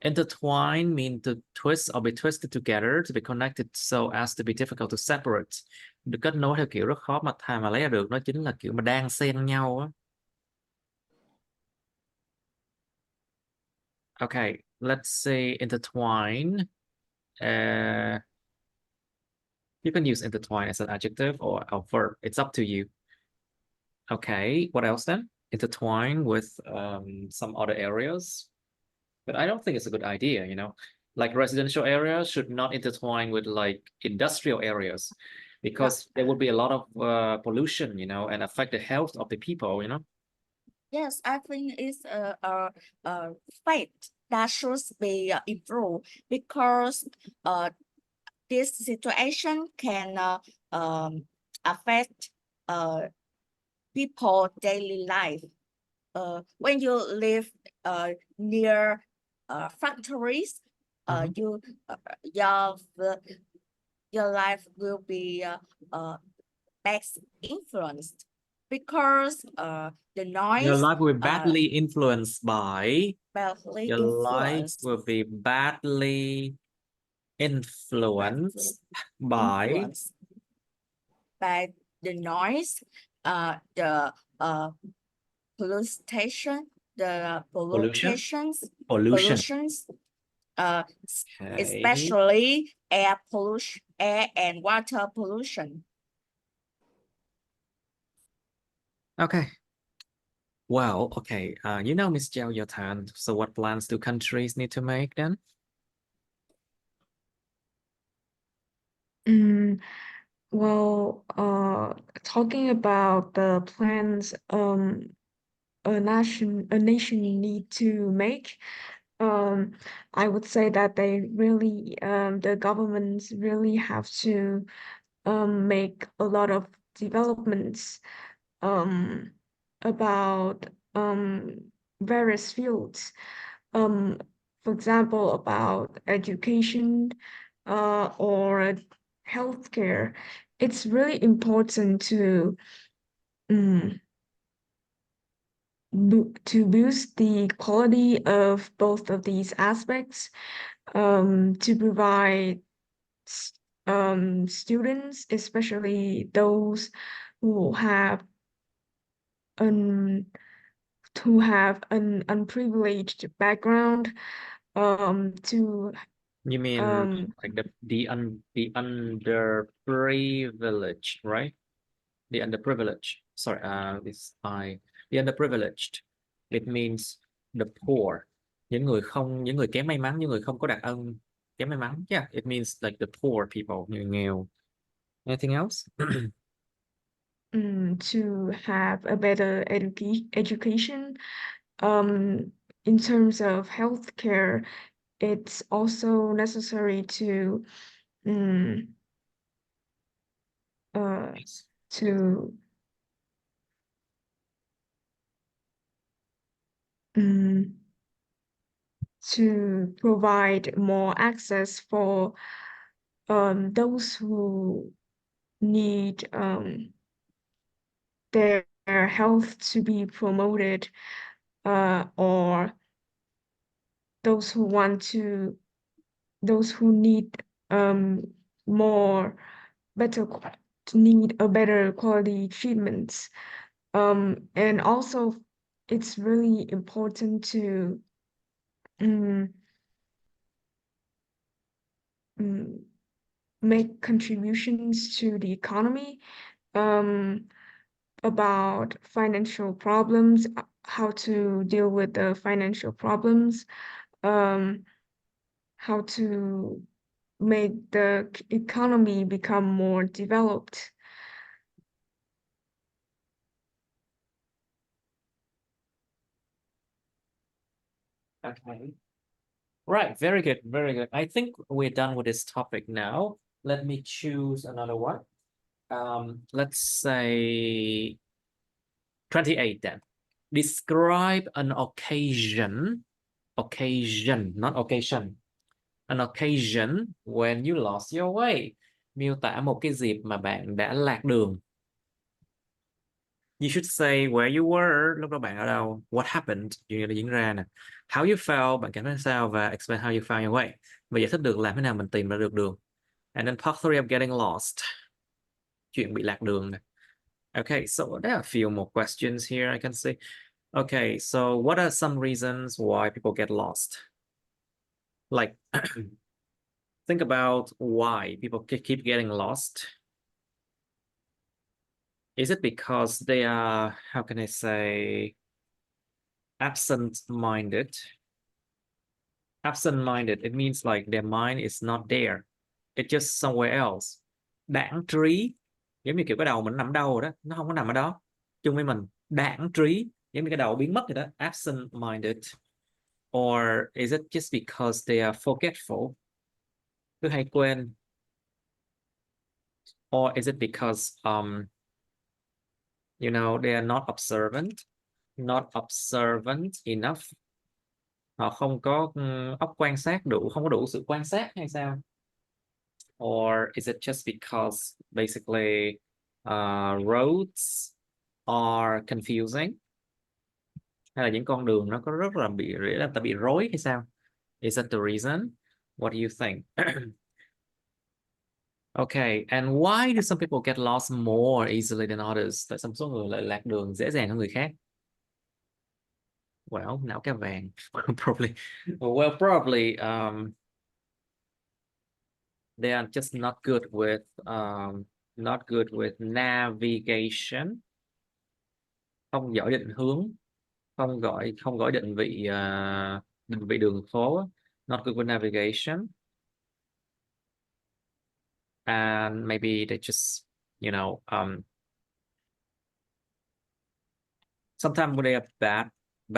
Intertwine means to twist or be twisted together, to be connected so as to be difficult to separate. Được kết nối theo kiểu rất khó mà lấy ra được, nó chính là kiểu mà đang xen nhau á. Okay, let's say intertwine. You can use intertwine as an adjective or a verb. It's up to you. Okay, what else then? Intertwine with some other areas. But I don't think it's a good idea, you know. Like residential areas should not intertwine with like industrial areas, because there would be a lot of pollution, you know, and affect the health of the people, you know. Yes, I think it's a fact that should be improved, because this situation can affect people daily life. When you live near factories, your life will be less influenced, because the noise. Your life will be badly influenced by. Badly life will be badly influenced by the noise, the pollution, the pollutions, especially air pollution, air and water pollution. Okay. Well, okay. You know, Miss Jiao, your turn. So what plans do countries need to make then? Well, talking about the plans a nation need to make, I would say that they really the governments really have to make a lot of developments about various fields. For example, about education or healthcare. It's really important to boost the quality of both of these aspects, to provide students, especially those who have an unprivileged background, to You mean like the underprivileged, right? The underprivileged. Sorry, the underprivileged. It means the poor. Những người kém may mắn, những người không có đặc ân, kém may mắn. Yeah, it means like the poor people, người nghèo. Anything else? to have a better education. In terms of healthcare, it's also necessary to to to provide more access for those who need their health to be promoted, or those who need need a better quality treatments. And also it's really important to make contributions to the economy, about financial problems, how to deal with the financial problems, how to make the economy become more developed. Okay. Right, very good, very good. I think we're done with this topic now. Let me choose another one. Let's say 28 then. Describe an occasion, not occasion. An occasion when you lost your way. Miêu tả một cái dịp mà bạn đã lạc đường. You should say where you were, lúc đó bạn ở đâu, what happened, chuyện gì diễn ra nè, how you felt, bạn cảm thấy sao, và explain how you found your way. Và giải thích được làm thế nào mình tìm ra được đường. And then part 3 of getting lost, chuyện bị lạc đường nè. Okay, so there are a few more questions here I can see. Okay, so what are some reasons why people get lost? Like, think about why people keep getting lost. Is it because they are, how can I say, absent-minded? Absent-minded, it means like their mind is not there. It's just somewhere else. Đãng trí, giống như kiểu cái đầu mình nằm đâu rồi đó, nó không có nằm ở đó chung với mình. Đãng trí, giống như cái đầu biến mất rồi đó. Absent-minded. Or is it just because they are forgetful? Cứ hay quên. Or is it because you know, they are not observant enough? Họ không có óc quan sát đủ, không có đủ sự quan sát hay sao? Or is it just because basically roads are confusing? Hay là những con đường nó có rất là bị rối hay sao? Is that the reason? What do you think? Okay, and why do some people get lost more easily than others? Tại sao một số người lại lạc đường dễ dàng hơn người khác? Well, não cá vàng. Probably. Well, probably they are just not good with navigation. Không giỏi định hướng, không giỏi định vị đường phố. Not good with navigation. And maybe they just, you know, sometimes they are bad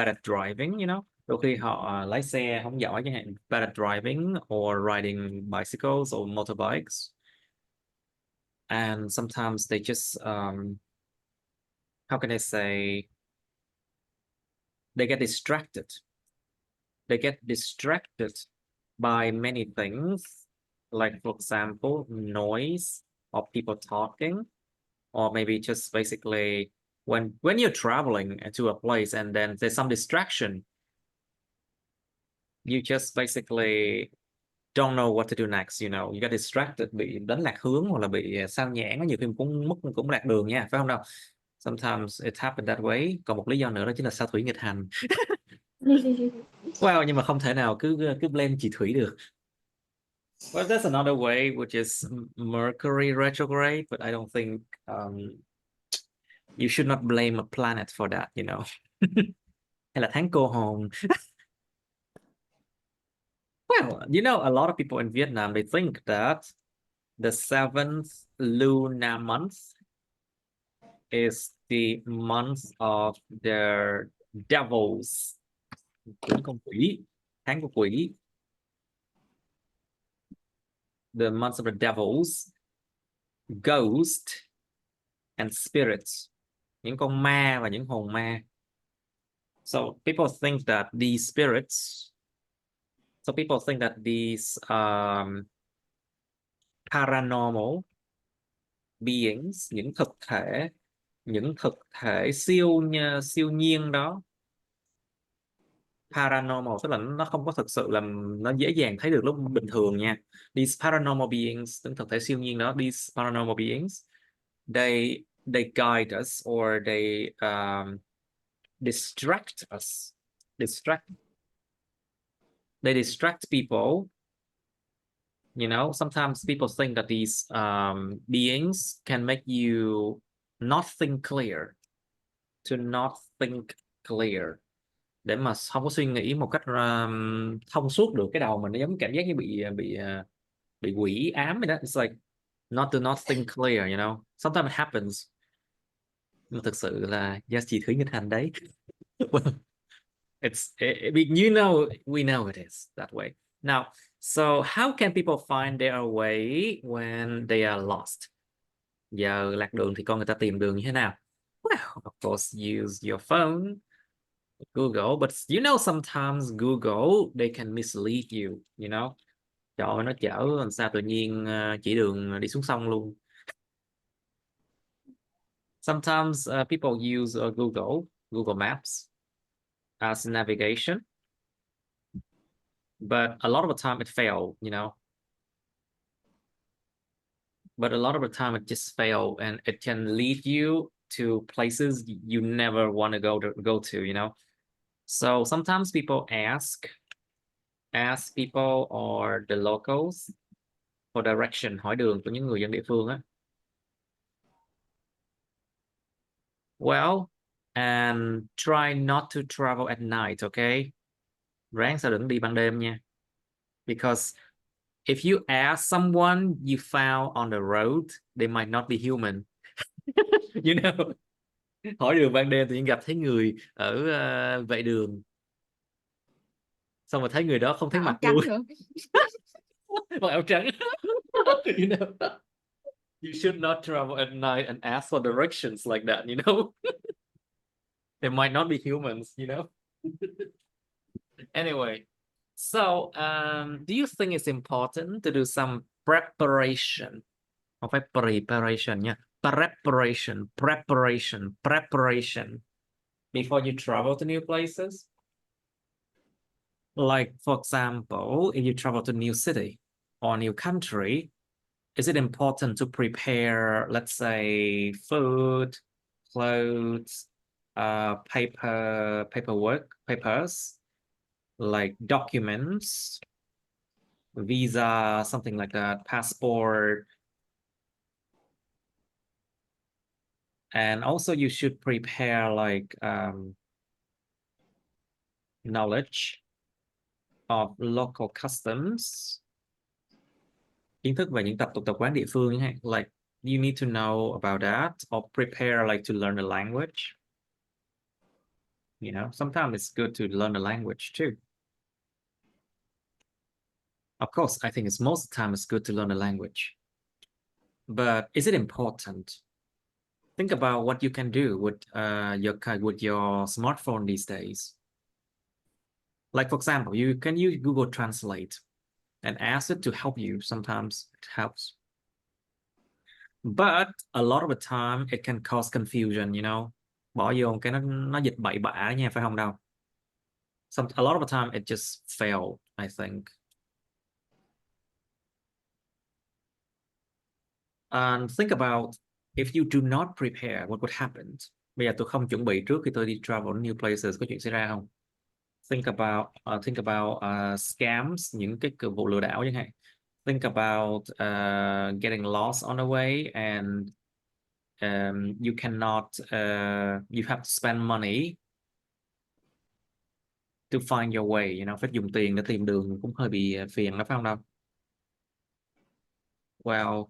at driving, you know. Đôi khi họ lái xe không giỏi chẳng hạn, bad at driving or riding bicycles or motorbikes. And sometimes they just how can I say, they get distracted. They get distracted by many things, like for example, noise or people talking, or maybe just basically when you're traveling to a place and then there's some distraction, you just basically don't know what to do next, you know, you get distracted, bị đánh lạc hướng hoặc là bị sao nhãng. Có nhiều khi cũng lạc đường nha, phải không đâu? Sometimes it happened that way. Còn một lý do nữa đó chính là sao thủy nghịch hành. Well, nhưng mà không thể nào cứ blame chị Thủy được. Well, that's another way, which is Mercury retrograde, but I don't think you should not blame a planet for that, you know. Hay là tháng cô hồn. Well, you know, a lot of people in Vietnam, they think that the 7th lunar month is the month of the devils. Tháng con quỷ, tháng của quỷ. The months of the devils, ghost, and spirits. Những con ma và những hồn ma. So people think that these spirits, paranormal beings, những thực thể siêu nhiên đó. Paranormal tức là nó không có thực sự là nó dễ dàng thấy được lúc bình thường nha. These paranormal beings, những thực thể siêu nhiên đó, these paranormal beings, they guide us or they distract us. They distract people. You know, sometimes people think that these beings can make you not think clear. To not think clear. Để mà không có suy nghĩ một cách thông suốt được, cái đầu mình nó giống cảm giác như bị quỷ ám vậy đó. It's like not think clear, you know. Sometimes it happens. Nhưng thực sự là do chị Thúy nghịch hành đấy. Well, you know, we know it is that way. Now, so how can people find their way when they are lost? Giờ lạc đường thì con người ta tìm đường như thế nào? Well, of course, use your phone, Google, but you know, sometimes Google, they can mislead you, you know. Trời ơi, nó chở làm sao tự nhiên chỉ đường đi xuống sông luôn. Sometimes people use Google Maps as navigation, but a lot of the time it failed, you know. But a lot of the time it just failed, and it can lead you to places you never want to go to, you know. So sometimes people ask people or the locals for direction, hỏi đường của những người dân địa phương á. Well, and try not to travel at night, okay? Ráng sao đừng đi ban đêm nha. Because if you ask someone you found on the road, they might not be human. You know, hỏi đường ban đêm thì gặp thấy người ở vệ đường, xong rồi thấy người đó không thấy mặt luôn. Mặc áo trắng. You know, you should not travel at night and ask for directions like that, you know. They might not be humans, you know. Anyway, so do you think it's important to do some preparation? Không phải preparation nha. Preparation before you travel to new places. Like, for example, if you travel to a new city or new country, is it important to prepare, let's say, food, clothes, papers, like documents, visa, something like that, passport. And also you should prepare like knowledge of local customs. Kiến thức về những tập tục tập quán địa phương, like you need to know about that, or prepare like to learn the language. You know, sometimes it's good to learn the language too. Of course, I think it's most of the time it's good to learn the language. But is it important? Think about what you can do with your smartphone these days. Like, for example, you can use Google Translate and ask it to help you. Sometimes it helps. But a lot of the time it can cause confusion, you know. Bỏ vô cái nó dịch bậy bạ nha, phải không đâu. A lot of the time it just failed, I think. And think about if you do not prepare, what would happen? Bây giờ tôi không chuẩn bị trước khi tôi đi travel new places, có chuyện xảy ra không? Think about scams, những cái vụ lừa đảo chẳng hạn. Think about getting lost on the way, and you cannot you have to spend money to find your way, you know, phải dùng tiền để tìm đường cũng hơi bị phiền đó, phải không đâu? Well,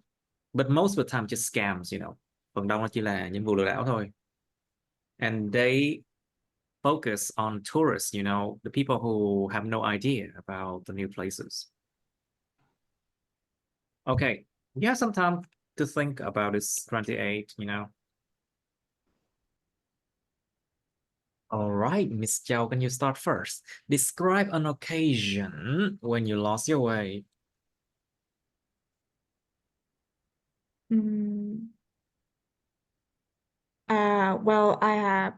but most of the time just scams, you know. Phần đông nó chỉ là những vụ lừa đảo thôi. And they focus on tourists, you know, the people who have no idea about the new places. Okay, you have some time to think about this 28, you know. All right, Miss Chow, can you start first? Describe an occasion when you lost your way. Well, I have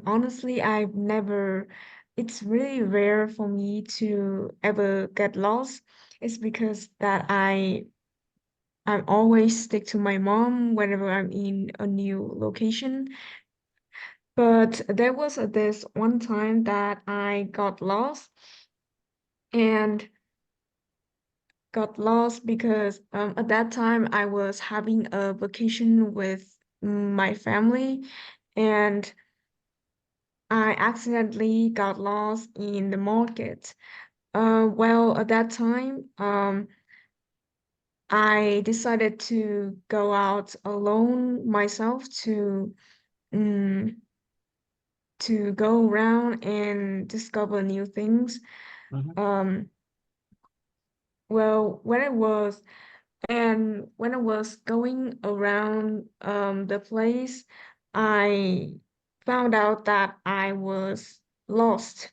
honestly, it's really rare for me to ever get lost. It's because that I always stick to my mom whenever I'm in a new location. But there was this one time that I got lost because at that time I was having a vacation with my family, and I accidentally got lost in the market. Well, at that time, I decided to go out alone myself um, to go around and discover new things. Um, well, when I was going around the place, I found out that I was lost.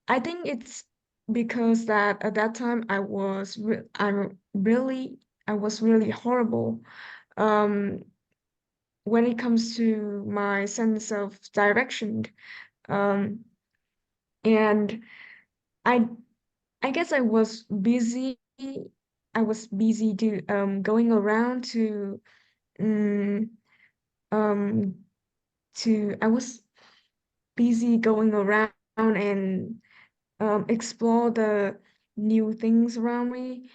I think it's because that at that time I was really horrible um when it comes to my sense of direction. Um and I I guess I was busy. I was busy going around um um I was busy going around and explore the new things around me.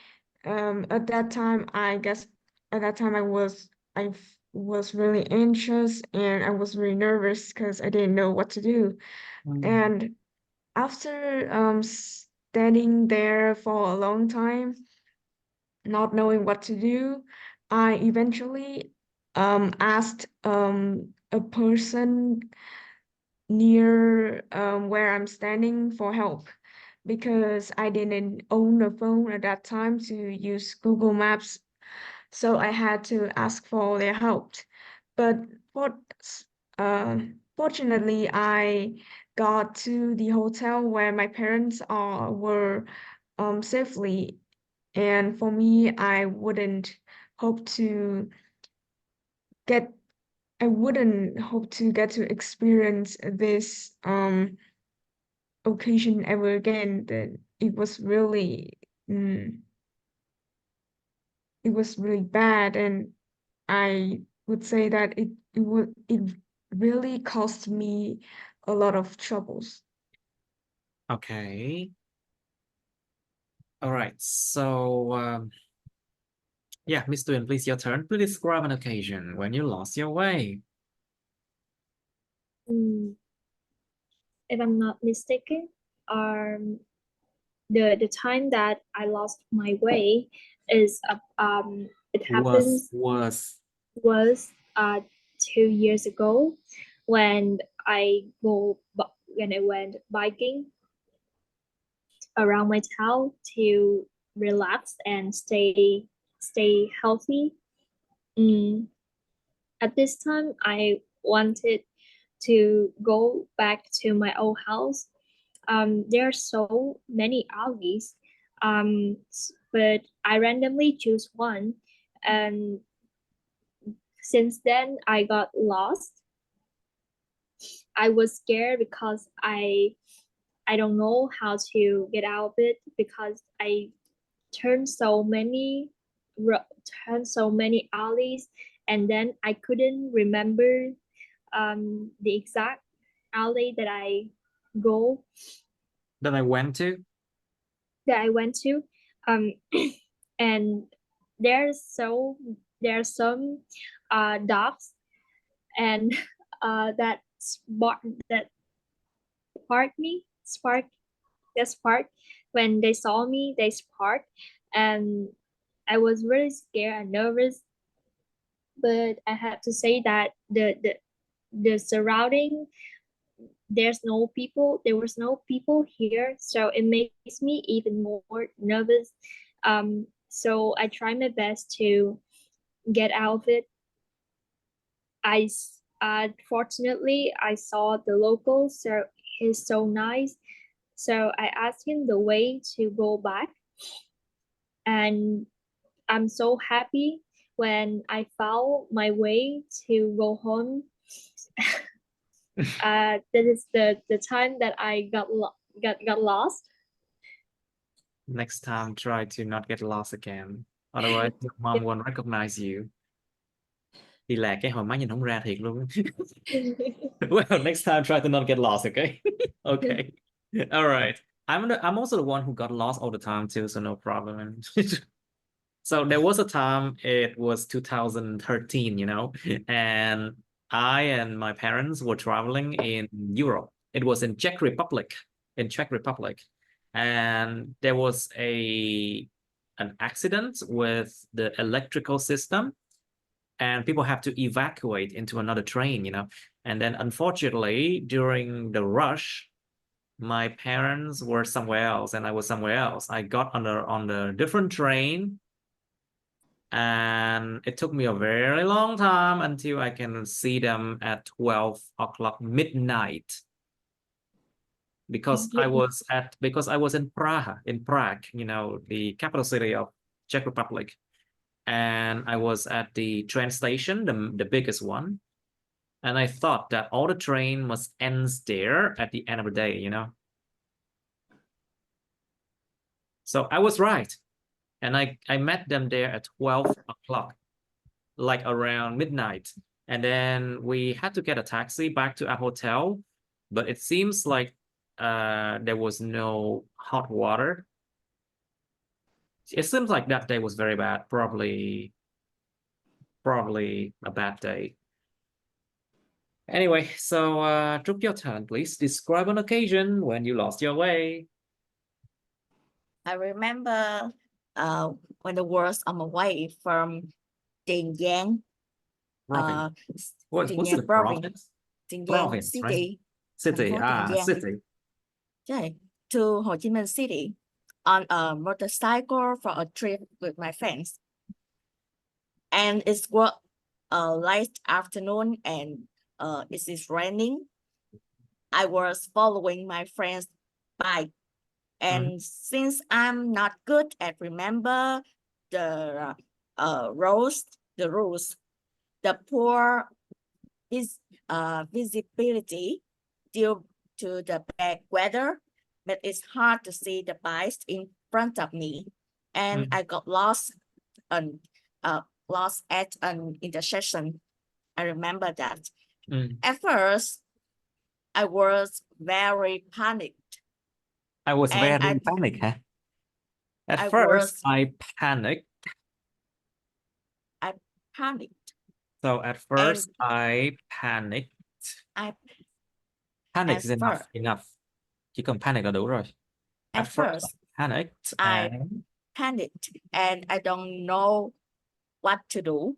At that time, I guess at that time was really anxious and I was really nervous because I didn't know what to do. And after standing there for a long time, not knowing what to do, I eventually asked a person near where I'm standing for help because I didn't own a phone at that time to use Google Maps. So I had to ask for their help. But for, uh, fortunately, I got to the hotel where my parents were safely. And for me, hope to get I wouldn't hope to get to experience this occasion ever again. That mm, it was really bad, and I would say that it really cost me a lot of troubles. Okay. All right. So, yeah, Miss Tuyền, please, your turn. Please describe an occasion when you lost your way. If I'm not mistaken, the time that I lost my way is it happens Was 2 years ago when when I went biking around my town to relax and stay healthy. At this time, I wanted to go back to my old house. There are so many alleys, but I randomly choose one, and since then I got lost. I was scared because I don't know how to get out of it because I turned so many alleys, and then I couldn't remember the exact alley that I go that I went to. that I went to, and there are some dogs, and that spark They sparked. When they saw me, they sparked, and I was really scared and nervous. But I have to say that the surrounding, there was no people here, so it makes me even more nervous. So I try my best to get out of it. Fortunately I saw the local, so he's so nice. So I asked him the way to go back, and I'm so happy when I found my way to go home. That is the time that I got lost. Next time, try to not get lost again. Otherwise, your mom won't recognize you. Đi lạc cái hồi má nhìn không ra thiệt luôn. Well, next time, try to not get lost, okay? Okay. All right. I'm also the one who got lost all the time too, so no problem. So there was a time, it was 2013, you know, and I and my parents were traveling in Europe. It was in Czech Republic, and there was an accident with the electrical system, and people have to evacuate into another train, you know. And then unfortunately, during the rush, my parents were somewhere else and I was somewhere else. I got on the different train, and it took me a very long time until I can see them at 12 o'clock midnight. Because I was in Prague, you know, the capital city of Czech Republic. And I was at the train station, the biggest one. And I thought that all the train must end there at the end of the day, you know. So I was right. And I met them there at 12 o'clock, like around midnight. And then we had to get a taxi back to our hotel. But it seems like there was no hot water. It seems like that day was very bad, probably a bad day. Anyway, so Trúc, your turn, please. Describe an occasion when you lost your way. I remember when I was on my way from Nhắn, What's the province? Province, City. right? City. City. Okay, to Ho Chi Minh City on a motorcycle for a trip with my friends. And it was late afternoon, and it is raining. I was following my friend's bike. And since I'm not good at remember the rules, the poor visibility due to the bad weather, but it's hard to see the bikes in front of me, and I got lost at an intersection. I remember that. At first, I was very panicked. I was very panicked, huh? At first, I panicked. So at first, I panicked. Panic is enough. Chỉ cần panic là đủ rồi. At first, I panicked and I don't know what to do.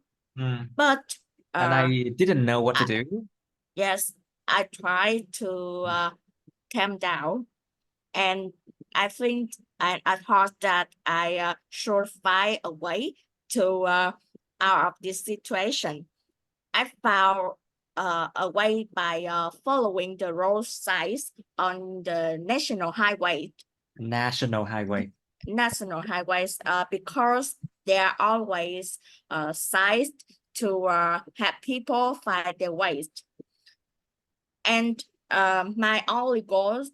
But and I didn't know what to do. Yes, I tried to calm down, and I think I thought that I should find a way to out of this situation. I found a way by following the road signs on the national highway. National highways, because they are always sized to have people find their ways. And my only goal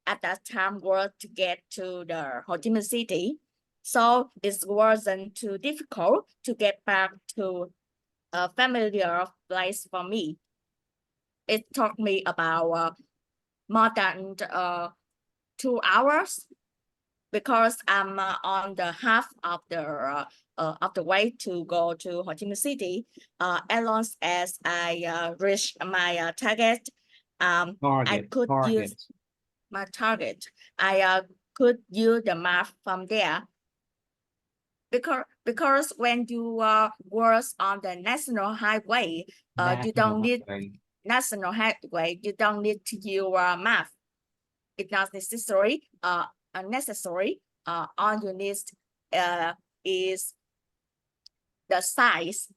at that time was to get to the Ho Chi Minh City. So it wasn't too difficult to get back to a familiar place for me. It took me about more than 2 hours, because I'm on the half of the way to go to Ho Chi Minh City. As long as I reach my target, I could use my target. I could use the map from there. Because when you work on the national highway, you don't need national highway. You don't need to use map. It's not necessary. Unnecessary. All you need is the size.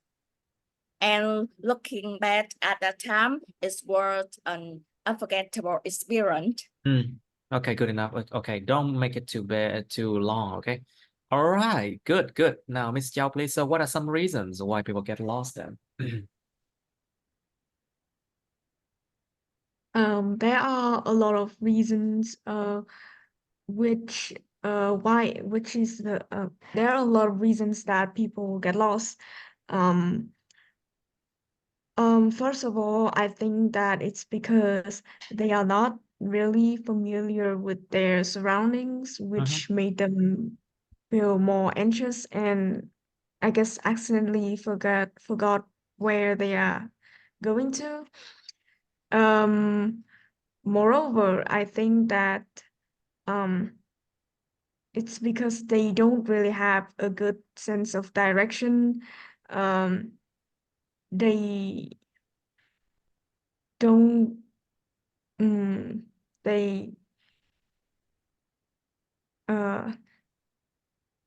And looking back at that time, it's worth an unforgettable experience. Okay, good enough. Okay, don't make it too long. Okay. All right, good. Now, Miss Zhao, please. So, what are some reasons why people get lost then? There are a lot of reasons, there are a lot of reasons that people get lost. First of all, I think that it's because they are not really familiar with their surroundings, which made them feel more anxious and I guess accidentally forgot where they are going to. Moreover, I think that it's because they don't really have a good sense of direction. They don't they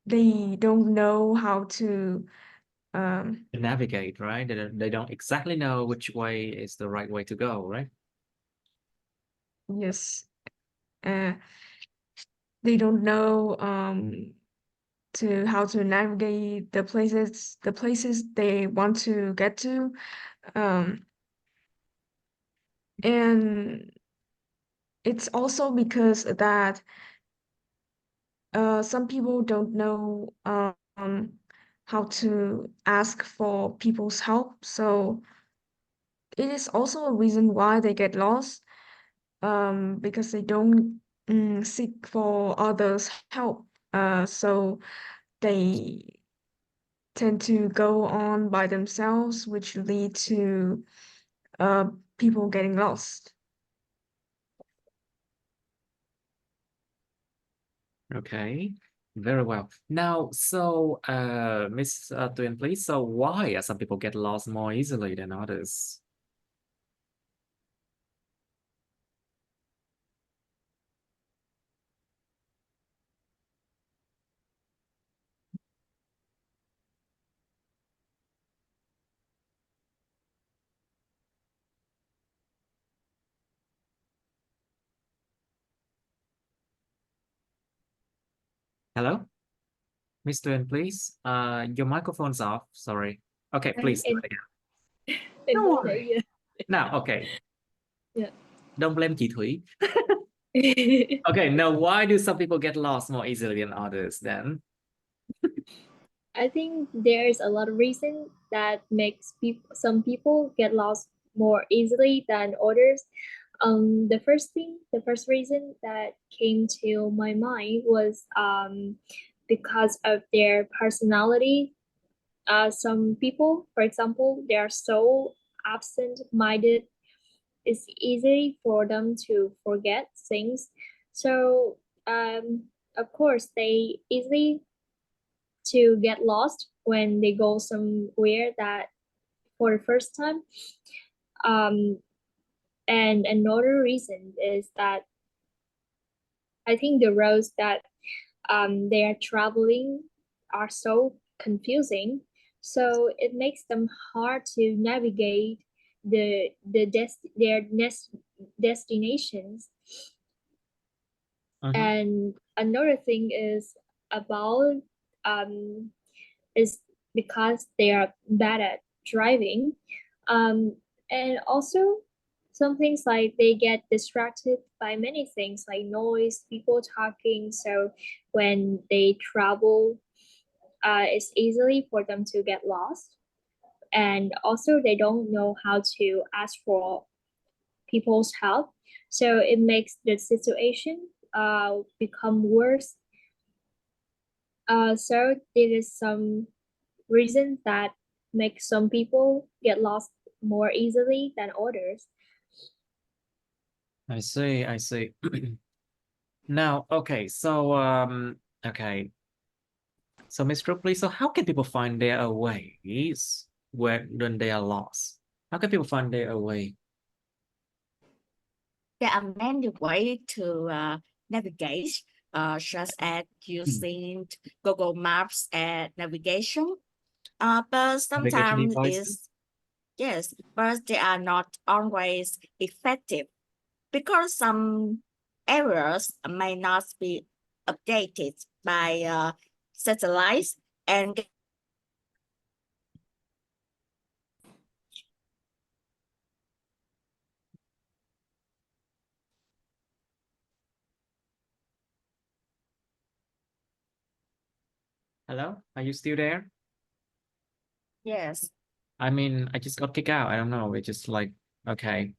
they don't know how to navigate, right? They don't exactly know which way is the right way to go, right? yes, they don't know how to navigate the places they want to get to, and it's also because that some people don't know how to ask for people's help, so it is also a reason why they get lost, because they don't seek for others' help. So they tend to go on by themselves, which lead to people getting lost. Okay, very well. Now, so Miss Tuyền, please. So, why some people get lost more easily than others? Hello, Miss Tuyền, please. Your microphone's off. Sorry. Okay, please do it again. Em No nói worries. nãy Now, okay. Yeah. Don't blame chị Thủy. giờ. Okay, now why do some people get lost more easily than others then? I think there's a lot of reason that makes some people get lost more easily than others. The first reason that came to my mind was because of their personality. Some people, for example, they are so absent-minded. It's easy for them to forget things. So of course, they easily to get lost when they go somewhere that for the first time. And another reason is that I think the roads that they are traveling are so confusing, so it makes them hard to navigate their destinations. And another thing is about is because they are bad at driving, and also some things like they get distracted by many things like noise, people talking. So when they travel, it's easily for them to get lost, and also they don't know how to ask for people's help, so it makes the situation become worse. So there is some reasons that make some people get lost more easily than others. I see. Now, okay, so okay. So Miss Ripley, so how can people find their ways when they are lost? How can people find their way? There are many ways to navigate, such as using Google Maps and navigation. But Navigation sometimes devices? yes, but they are not always effective because some areas may not be updated by satellites and Hello? Are you still there? yes, I mean, I just got kicked out. I don't know. It's just like, okay.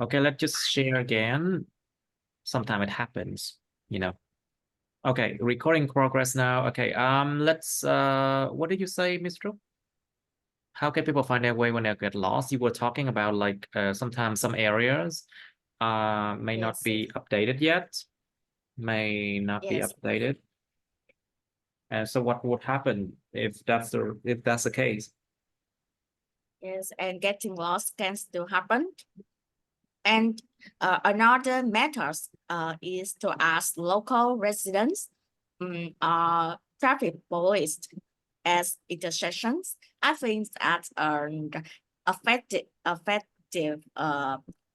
Okay, let's just share again. Sometime it happens, you know. Okay, recording progress now. Okay, let's what did you say, Mr. How can people find their way when they get lost? You were talking about like sometimes some areas may not yes, be updated yet, may not be yes, updated. And so what would happen if that's the case? yes, and getting lost can still happen. And another method is to ask local residents, traffic police at intersections. I think that's an effective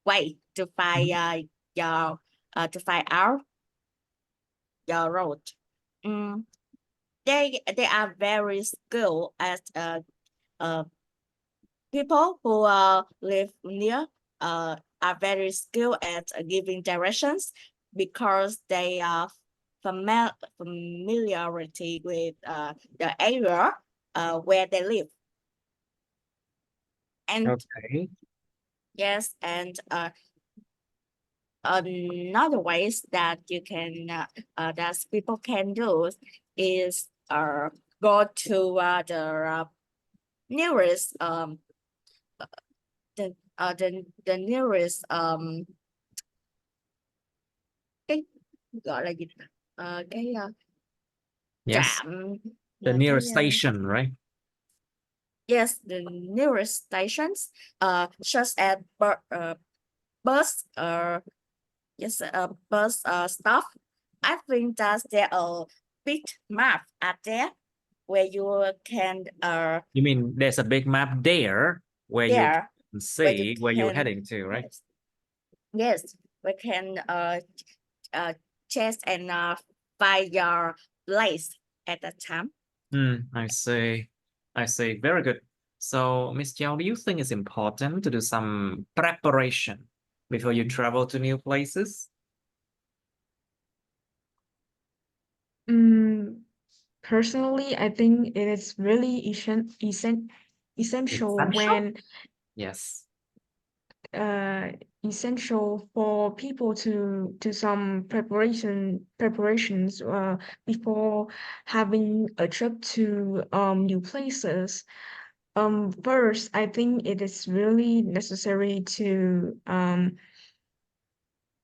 way to find to find out your road. They are very skilled at people who live near are very skilled at giving directions because they are familiarity with the area where they live. And Okay. yes, and another ways that you can that people can do is go to the nearest the nearest cái gọi là gì cái Yes, trạm the là nearest station, right? yes, the nearest stations such as bus yes bus stop. I think that there are big map out there where you can You mean there's a big map there where you there can where you see where you're can heading to, right? yes we can chase and find your place at that time. I see. I see. Very good. So, Miss Jiao, do you think it's important to do some preparation before you travel to new places? Personally, I think it is really essential when Yes. essential for people to do some preparations before having a trip to new places. First, I think it is really necessary to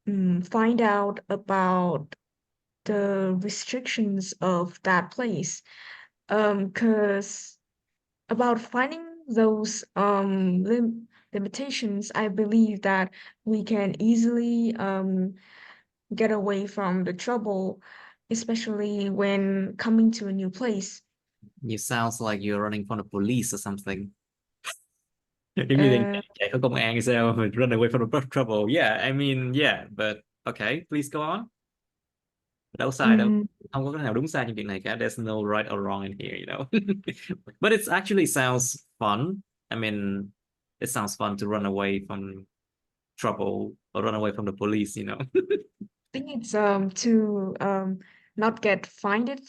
find out about the restrictions of that place. Because about finding those limitations, I believe that we can easily get away from the trouble, especially when coming to a new place. You sounds like you're running from the police or something. Giống như là Uh, chạy khỏi công an hay sao mà run away from the trouble. Yeah, I mean, yeah, but okay, please go on. Đâu sai đâu. mm, Không có cái nào đúng sai trong chuyện này cả. There's no right or wrong in here, you know. But it actually sounds fun. I mean, it sounds fun to run away from trouble or run away from the police, you know. I think it's to not get fined.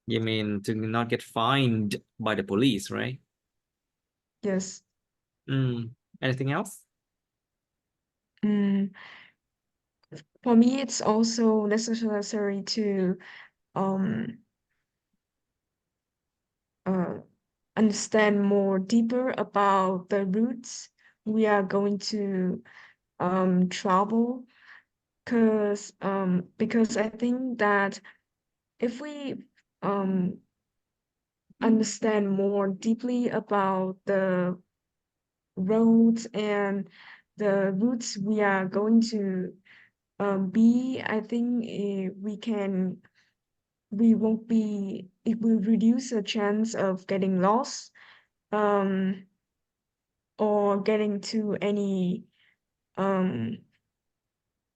You mean to not get fined by the police, right? Yes. Anything else? Mm, for me, it's also necessary to um understand more deeper about the routes we are going to travel. because I think that if we understand more deeply about the roads and the routes we are going to be, I think it will reduce the chance of getting lost or getting to any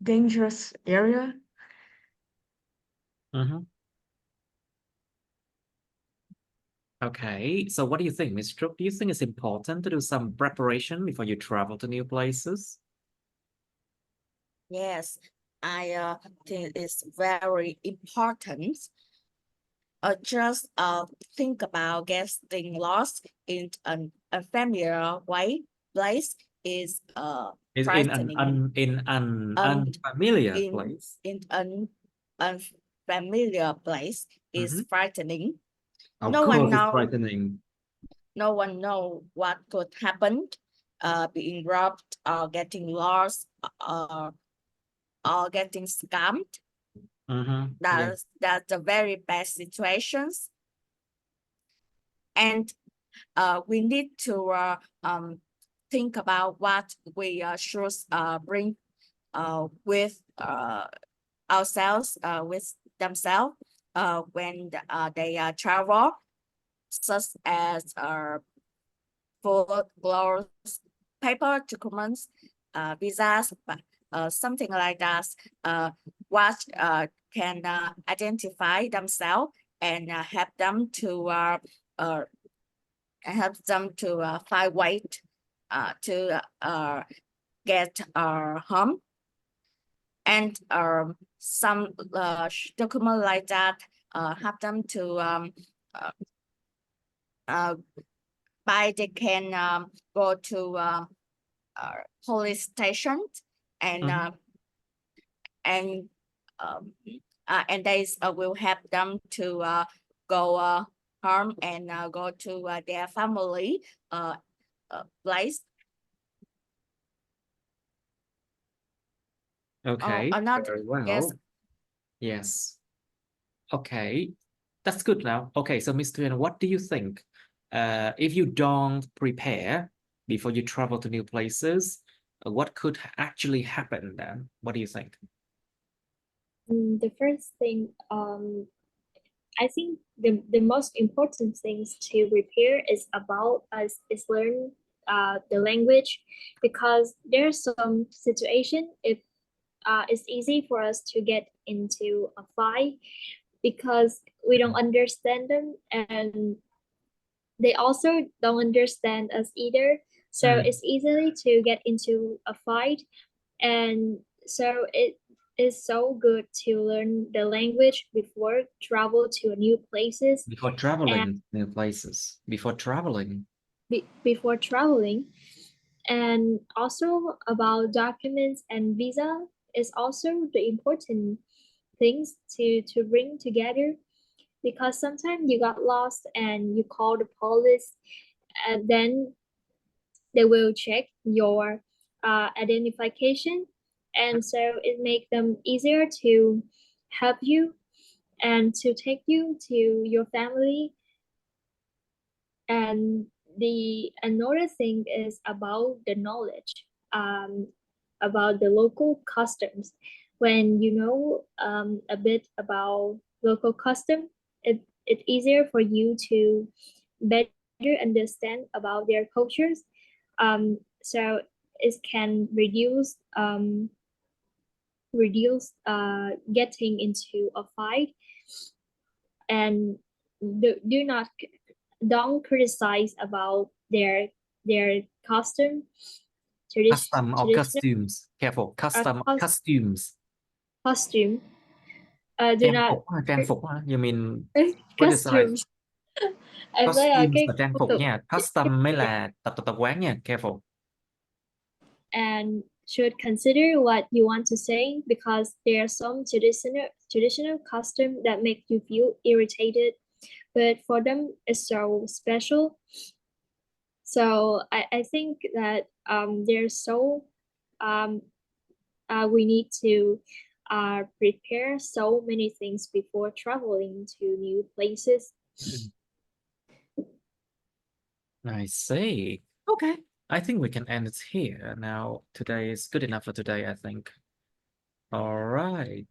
dangerous area. Okay, so what do you think, Miss Trúc? Do you think it's important to do some preparation before you travel to new places? Yes, I think it's very important. Just think about getting lost in an unfamiliar place is Is frightening. in an Um, unfamiliar place? In an unfamiliar place is frightening. Of No course, one it's know. frightening. No one know what could happen. Being robbed or getting lost or getting scammed. That's a very bad situations. And we need to think about what we should bring with ourselves, with themselves when they travel, such as food, clothes, paper, documents, visas, something like that. What can identify themselves and help them to find way to get home. And some document like that help them to they can go to police station and they will help them to go home and go to their family place. Okay, Not, very well. yes. Yes. Okay, that's good now. Okay, so Ms. Thuyền, what do you think? If you don't prepare before you travel to new places, what could actually happen then? What do you think? The first thing, I think the most important things to prepare is about us is learn the language, because there's some situation if it's easy for us to get into a fight because we don't understand them, and they also don't understand us either. So it's easily to get into a fight, and so it is so good to learn the language before travel to new places. Before traveling new places, before traveling. Before traveling, and also about documents and visa is also the important things to bring together, because sometimes you got lost and you call the police, and then they will check your identification, and so it makes them easier to help you and to take you to your family. And the another thing is about the knowledge, about the local customs. When you know a bit about local custom, it's easier for you to better understand about their cultures. So it can reduce getting into a fight. And don't criticize about their costume. Custom or costumes. Careful. Custom or costumes. Costume. Do Trang not phục, trang phục. You mean costumes. Em nói costumes cái là trang phục nha. Custom mới là tập quán nha. Careful. And should consider what you want to say, because there are some traditional custom that make you feel irritated, but for them it's so special. So I think that they're so we need to prepare so many things before traveling to new places. I see. Okay. I think we can end it here. Now, today is good enough for today, I think. All right.